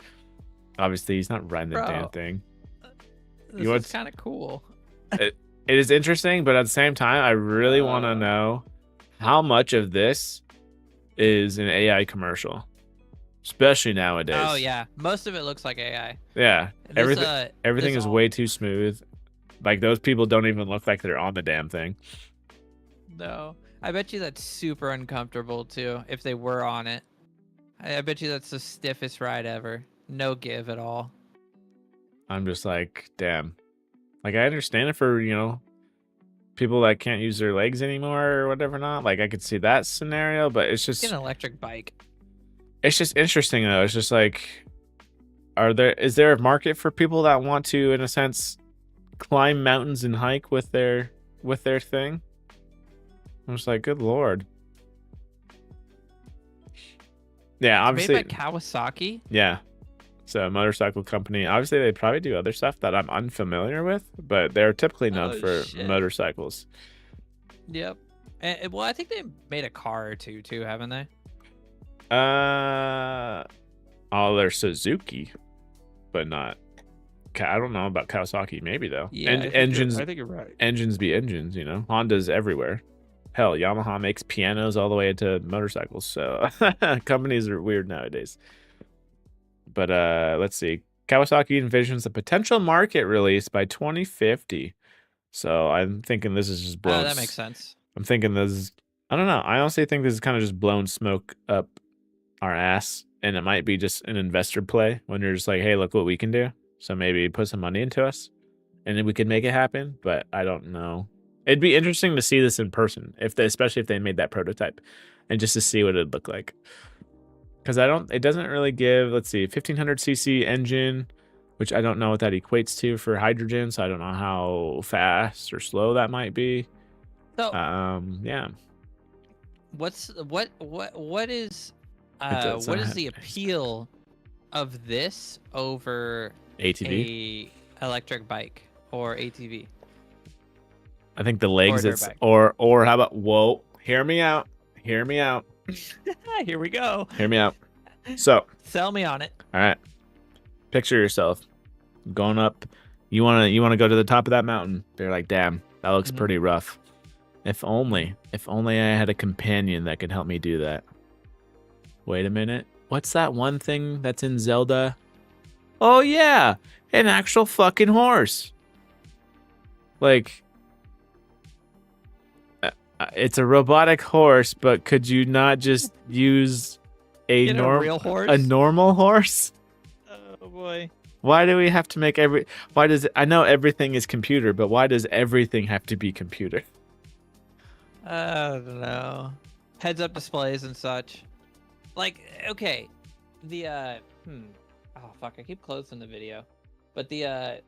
A: Obviously, he's not riding the
B: Bro.
A: damn thing.
B: This
A: want-
B: is kind of cool.
A: It is interesting, but at the same time, I really want to know how much of this is an AI commercial, especially nowadays.
B: Oh yeah, most of it looks like AI.
A: Yeah,
B: This,
A: everything
B: this
A: is
B: all-
A: way too smooth. Like those people don't even look like they're on the damn thing.
B: No, I bet you that's super uncomfortable too. If they were on it, I bet you that's the stiffest ride ever. No give at all.
A: I'm just like, damn. Like I understand it for, people that can't use their legs anymore or whatever not. Like I could see that scenario, but it's just
B: Get an electric bike.
A: it's just interesting though. It's just like is there a market for people that want to, in a sense, climb mountains and hike with their thing? I'm just like, good lord. Yeah, obviously.
B: Made by Kawasaki.
A: Yeah. So a motorcycle company. Obviously, they probably do other stuff that I'm unfamiliar with, but they're typically known
B: Oh,
A: for
B: shit.
A: motorcycles.
B: Yep. And, well, I think they made a car or two too, haven't they?
A: Oh, they're Suzuki, but not. I don't know about Kawasaki. Maybe though.
B: Yeah, I think
A: Engines.
C: I think you're right.
A: Engines be engines. Honda's everywhere. Hell, Yamaha makes pianos all the way into motorcycles. So companies are weird nowadays. But let's see. Kawasaki envisions a potential market release by 2050. So I'm thinking this is just blown.
B: That makes sense.
A: I'm thinking this is, I don't know. I honestly think this is kind of just blown smoke up our ass. And it might be just an investor play when you're just like, hey, look what we can do. So maybe put some money into us and then we could make it happen. But I don't know. It'd be interesting to see this in person, especially if they made that prototype, and just to see what it'd look like. Because it doesn't really give, let's see, 1500cc engine, which I don't know what that equates to for hydrogen. So I don't know how fast or slow that might be.
B: So
A: Yeah.
B: what is what is
A: It's
B: the appeal of this over
A: ATV.
B: a electric bike or ATV?
A: I think the
B: Or a
A: legs.
B: dirt
A: It's
B: bike.
A: or how about? Whoa, hear me out. Hear me out.
B: Here we go.
A: Hear me out. So,
B: Sell me on it.
A: all right. Picture yourself going up. You wanna go to the top of that mountain. They're like, damn, that looks
B: Mhm.
A: pretty rough. If only I had a companion that could help me do that. Wait a minute. What's that one thing that's in Zelda? Oh yeah, an actual fucking horse. Like, it's a robotic horse, but could you not just use a
B: Get a real horse.
A: a normal horse?
B: Oh boy.
A: Why do we have to make why does I know everything is computer, but why does everything have to be computer?
B: I don't know. Heads up displays and such. Like, okay. The oh fuck, I keep closing the video. But the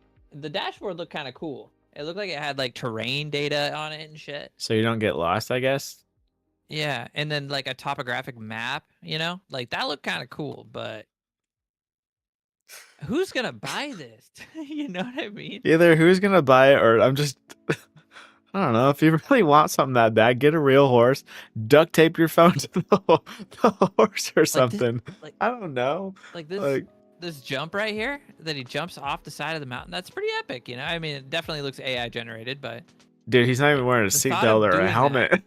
B: dashboard looked kind of cool. It looked like it had like terrain data on it and shit.
A: So you don't get lost, I guess.
B: Yeah, and then like a topographic map, you know? Like that looked kind of cool, but who's going to buy this? You know what I mean?
A: Either who's gonna buy it, or I'm just I don't know. If you really want something that bad, get a real horse, duct tape your phone to the horse or something.
B: Like
A: I don't know.
B: this
A: Like,
B: this jump right here that he jumps off the side of the mountain, that's pretty epic, you know? I mean, it definitely looks AI generated, but
A: dude, he's not even wearing a
B: the thought of
A: seatbelt or
B: doing
A: a
B: that-
A: helmet.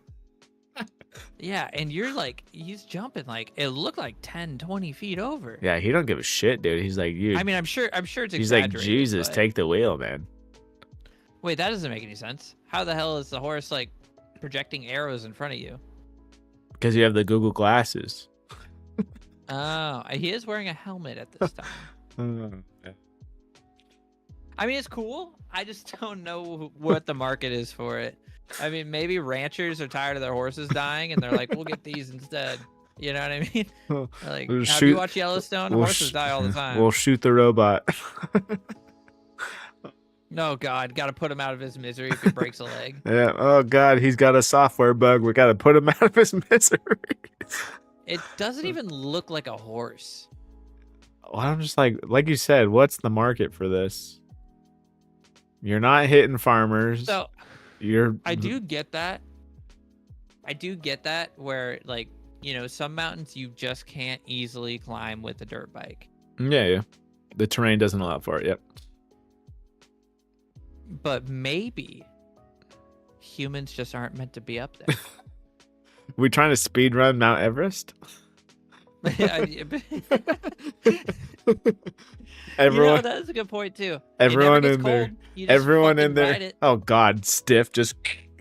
B: yeah, and you're like, he's jumping like, it looked like 10, 20 feet over.
A: Yeah, he don't give a shit, dude. He's like, you.
B: I mean, I'm sure it's
A: he's like,
B: exaggerated.
A: Jesus,
B: but-
A: take the wheel, man.
B: Wait, that doesn't make any sense. How the hell is the horse like projecting arrows in front of you?
A: Because you have the Google glasses.
B: Oh, he is wearing a helmet at this time. I mean, it's cool. I just don't know what the market is for it. I mean, maybe ranchers are tired of their horses dying and they're like, we'll get these instead. You know what I mean? They're like,
A: We'll
B: have
A: shoot-
B: you watched Yellowstone?
A: We'll
B: Horses die all the time.
A: We'll shoot the robot.
B: No, God, got to put him out of his misery if he breaks a leg.
A: Yeah. Oh God, he's got a software bug. We got to put him out of his misery.
B: It doesn't even look like a horse.
A: Well, I'm just like you said, what's the market for this? You're not hitting farmers.
B: So
A: You're.
B: I do get that. I do get that where, like, you know, some mountains you just can't easily climb with a dirt bike.
A: Yeah. The terrain doesn't allow for it. Yep.
B: But maybe humans just aren't meant to be up there.
A: We trying to speed run Mount Everest? Everyone,
B: that is a good point too.
A: everyone in there, everyone in there.
B: Ride it.
A: Oh God, stiff. Just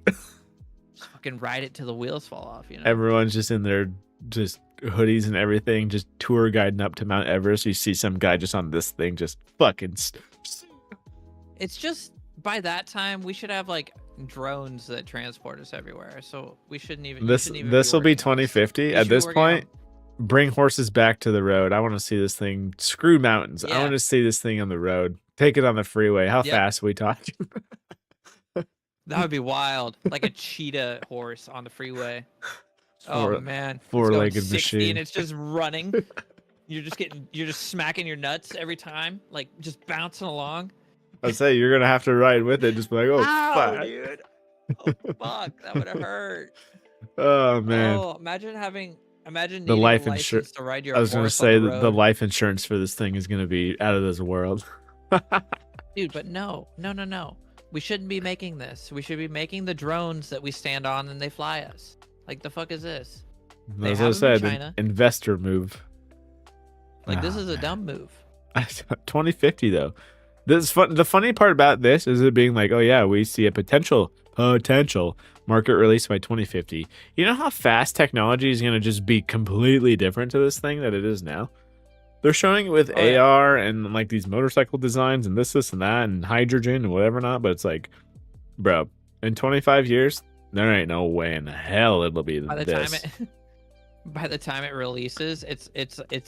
B: Just fucking ride it till the wheels fall off. You know.
A: everyone's just in their just hoodies and everything, just tour guiding up to Mount Everest. You see some guy just on this thing, just fucking.
B: It's just by that time we should have like drones that transport us everywhere. So we shouldn't even.
A: This will be 2050. At this point, bring horses back to the road. I want to see this thing. Screw mountains. I
B: Yeah.
A: want to see this thing on the road. Take it on the freeway. How
B: Yep.
A: fast are we talking?
B: That would be wild, like a cheetah horse on the freeway. Oh
A: Four-
B: man, It's
A: four-legged
B: going 60
A: machine.
B: and it's just running. You're just smacking your nuts every time, like just bouncing along.
A: I'd say you're gonna have to ride with it. Just be like, oh
B: Ow,
A: fuck.
B: dude! Oh fuck, that would have hurt.
A: Oh man.
B: Oh, imagine
A: The
B: needing
A: life
B: a
A: insur-
B: license to ride your
A: I was gonna
B: horse on
A: say
B: the
A: that the
B: road.
A: life insurance for this thing is gonna be out of this world.
B: Dude, but no. We shouldn't be making this. We should be making the drones that we stand on and they fly us. Like the fuck is this? They
A: As I
B: have 'em in
A: said,
B: China.
A: investor move.
B: Like this
A: Oh,
B: is a
A: man.
B: dumb move.
A: 2050 though. This fun. The funny part about this is it being like, oh yeah, we see a potential market release by 2050. You know how fast technology is gonna just be completely different to this thing that it is now. They're showing it with
B: Oh, yeah.
A: AR and like these motorcycle designs and this and that and hydrogen and whatever not. But it's like, bro, in 25 years, there ain't no way in hell it'll be
B: By the
A: this.
B: time it by the time it releases, it's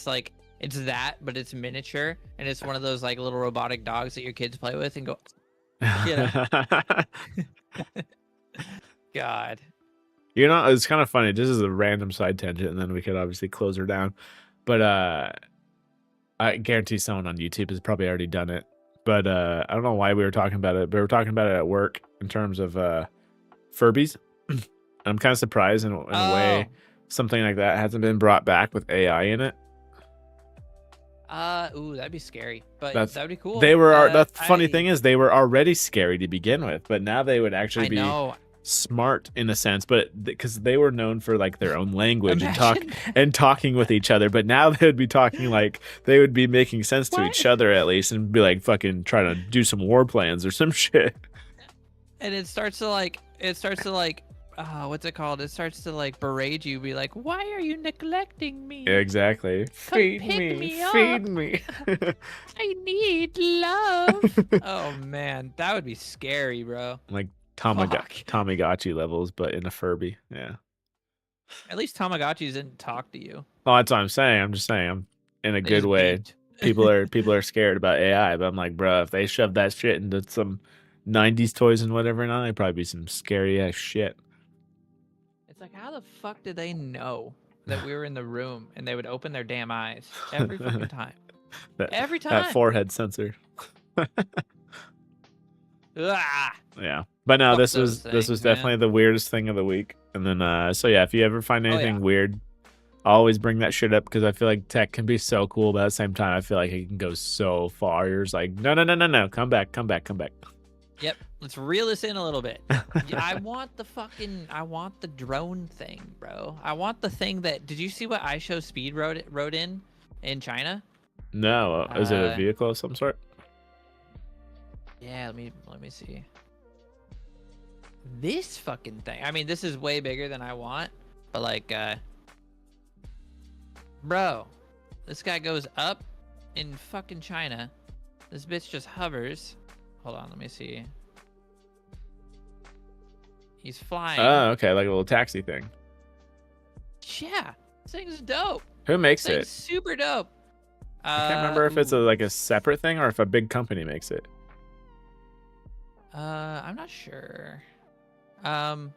B: like it's that, but it's miniature and it's one of those like little robotic dogs that your kids play with and go, God.
A: You know, it's kind of funny. This is a random side tangent, and then we could obviously close her down. But I guarantee someone on YouTube has probably already done it. But I don't know why we were talking about it, but we were talking about it at work in terms of Furbies. I'm kind of surprised in a way something like that hasn't been brought back with AI in it.
B: Ooh, that'd be scary, but
A: That's
B: that'd be cool.
A: They were. The funny thing is, they were already scary to begin with, but now they would actually
B: I
A: be
B: know.
A: smart in a sense, but because they were known for like their own language
B: Imagine
A: and talking with each other, but now they would be talking like they would be making sense to
B: What?
A: each other at least, and be like fucking trying to do some war plans or some shit.
B: And it starts to like what's it called? It starts to like berate you, be like, why are you neglecting me?
A: Exactly.
B: Come
A: Feed
B: pick
A: me,
B: me up.
A: feed me.
B: I need love. Oh man, that would be scary, bro.
A: Like
B: Fuck.
A: Tamagotchi levels, but in a Furby. Yeah.
B: At least Tamagotchis didn't talk to you.
A: Well, that's what I'm saying. I'm just saying, I'm in a
B: They
A: good
B: just
A: way.
B: beeped.
A: People are scared about AI, but I'm like, bro, if they shove that shit into some 90s toys and whatever now, they'd probably be some scary ass shit.
B: It's like, how the fuck did they know that we were in the room and they would open their damn eyes every fucking time? Every time.
A: That forehead sensor.
B: Ah,
A: Yeah. But no,
B: Fuck
A: this
B: those
A: was
B: things,
A: definitely
B: man.
A: the weirdest thing of the week. And then so yeah, if you ever find anything
B: yeah.
A: weird, always bring that shit up because I feel like tech can be so cool, but at the same time I feel like it can go so far. You're just like, no, come back.
B: Yep. Let's reel this in a little bit. I want the drone thing, bro. I want the thing that, did you see what iShow Speed wrote in China?
A: No, is it a
B: Uh,
A: vehicle of some sort?
B: Yeah, let me see. This fucking thing. I mean, this is way bigger than I want, but like, bro, this guy goes up in fucking China. This bitch just hovers. Hold on, let me see. He's flying.
A: Oh, okay, like a little taxi thing.
B: Yeah, this thing's dope.
A: Who makes
B: This thing's
A: it?
B: super dope.
A: I can't remember if it's
B: Ooh.
A: like a separate thing or if a big company makes it.
B: I'm not sure. Can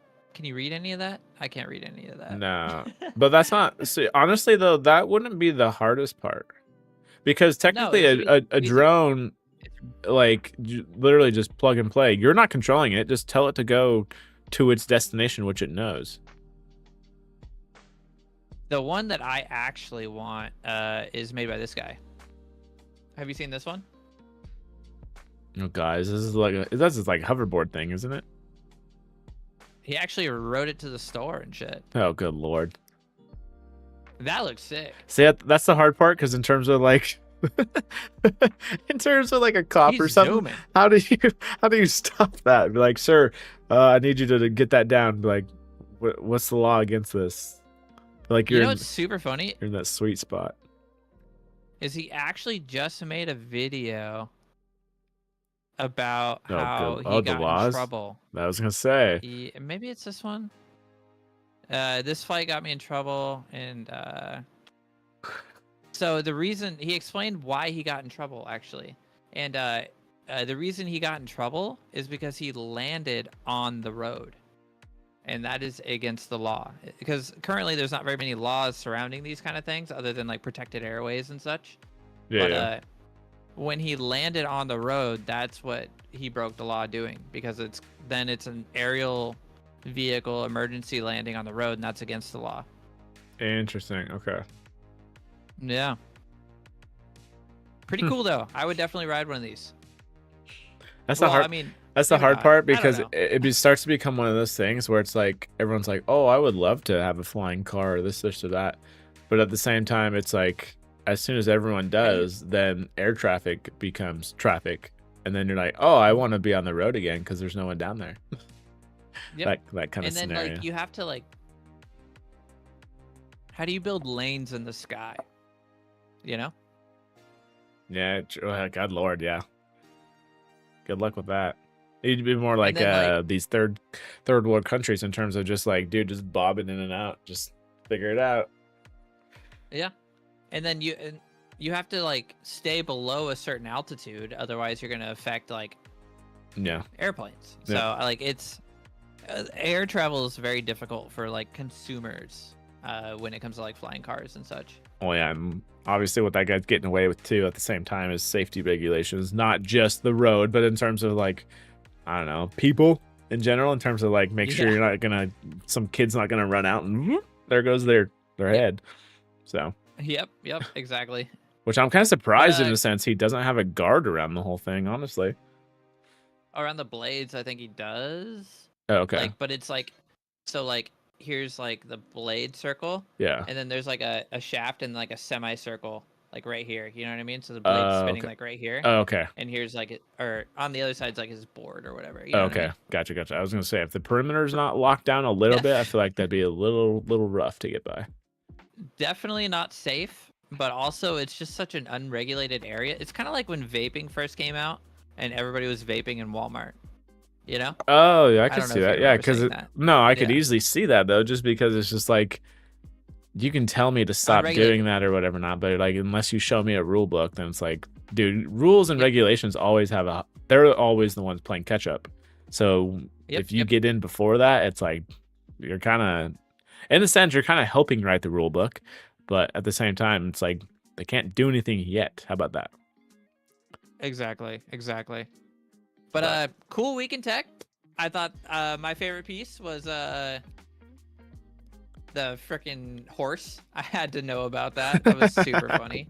B: you read any of that? I can't read any of that.
A: No, but that's not. See, honestly, though, that wouldn't be the hardest part because technically, a drone, like literally just plug and play. You're not controlling it. Just tell it to go to its destination, which it knows.
B: The one that I actually want is made by this guy. Have you seen this one?
A: Oh, guys, this is like that's just like a hoverboard thing, isn't it?
B: He actually wrote it to the store and shit.
A: Oh, good lord.
B: That looks sick.
A: See, that's the hard part because in terms of like, in terms of like a cop or
B: He's
A: something,
B: zooming.
A: how do you stop that? Be like, sir, I need you to get that down. Be like, what's the law against this? Like
B: You know what's super funny?
A: you're in that sweet spot.
B: Is he actually just made a video about how he
A: the
B: got in
A: laws?
B: trouble.
A: I was gonna say.
B: Maybe it's this one. This fight got me in trouble, and so the reason he explained why he got in trouble actually, and the reason he got in trouble is because he landed on the road, and that is against the law. Because currently there's not very many laws surrounding these kind of things, other than like protected airways and such.
A: Yeah.
B: But when he landed on the road, that's what he broke the law doing, because it's an aerial vehicle emergency landing on the road, and that's against the law.
A: Interesting. Okay.
B: Yeah. Pretty cool though. I would definitely ride one of these.
A: That's
B: Well,
A: the hard.
B: I mean,
A: That's the
B: maybe
A: hard
B: not.
A: part
B: I don't
A: because
B: know.
A: it starts to become one of those things where it's like everyone's like, "Oh, I would love to have a flying car or this or that," but at the same time, it's like as soon as everyone does, then air traffic becomes traffic, and then you're like, "Oh, I want to be on the road again because there's no one down there."
B: Yep.
A: That kind of
B: And then
A: scenario.
B: like you have to like, how do you build lanes in the sky? You know?
A: Yeah. God Lord, yeah. Good luck with that. It'd be more like,
B: then,
A: these third world countries in terms of just like, dude, just bobbing in and out, just figure it out.
B: Yeah. And then you have to like stay below a certain altitude, otherwise you're gonna affect like
A: Yeah.
B: airplanes.
A: Yeah.
B: So like it's air travel is very difficult for like consumers when it comes to like flying cars and such.
A: Oh yeah, and obviously what that guy's getting away with too at the same time is safety regulations, not just the road, but in terms of like, I don't know, people in general, in terms of like make sure
B: Yeah.
A: you're not gonna some kid's not gonna run out and whoop, there goes their head. So
B: Yep, exactly.
A: which I'm kind of surprised in
B: But
A: a sense he doesn't have a guard around the whole thing, honestly.
B: around the blades, I think he does.
A: Oh, okay.
B: Like, but it's like, so like here's like the blade circle,
A: Yeah.
B: and then there's like a shaft and like a semicircle, like right here. You know what I mean? So the blade's spinning
A: Okay.
B: like right here,
A: Oh, okay.
B: and here's like it, or on the other side's like his board or whatever. You know what I
A: Okay.
B: mean?
A: Gotcha. I was gonna say if the perimeter's not locked down a little
B: Yeah.
A: bit, I feel like that'd be a little rough to get by.
B: Definitely not safe, but also it's just such an unregulated area. It's kind of like when vaping first came out and everybody was vaping in Walmart. You know?
A: Oh yeah, I
B: I
A: could
B: don't know
A: see
B: if you
A: that. Yeah,
B: remember
A: because
B: saying that.
A: no, I could
B: Yeah.
A: easily see that though, just because it's just like you can tell me to stop doing
B: Unregulated.
A: that or whatever not, but like unless you show me a rule book, then it's like, dude, rules and
B: Yep.
A: regulations always have they're always the ones playing catch up. So
B: Yep,
A: if you
B: yep.
A: get in before that, it's like you're kind of, in a sense, you're kind of helping write the rule book, but at the same time, it's like they can't do anything yet. How about that?
B: Exactly. But cool week in tech. I thought my favorite piece was the freaking horse. I had to know about that. That was super funny.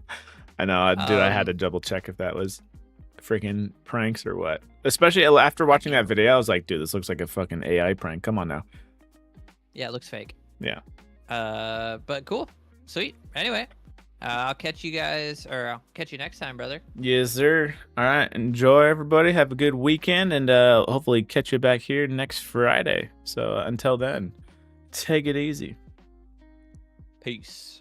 A: I know, dude. I had to double check if that was freaking pranks or what. Especially after watching that video, I was like, dude, this looks like a fucking AI prank. Come on now.
B: Yeah, it looks fake.
A: Yeah.
B: But cool. Sweet. Anyway, I'll catch you guys, or I'll catch you next time, brother.
A: Yes, sir. All right. Enjoy, everybody. Have a good weekend, and hopefully catch you back here next Friday. So until then, take it easy.
B: Peace.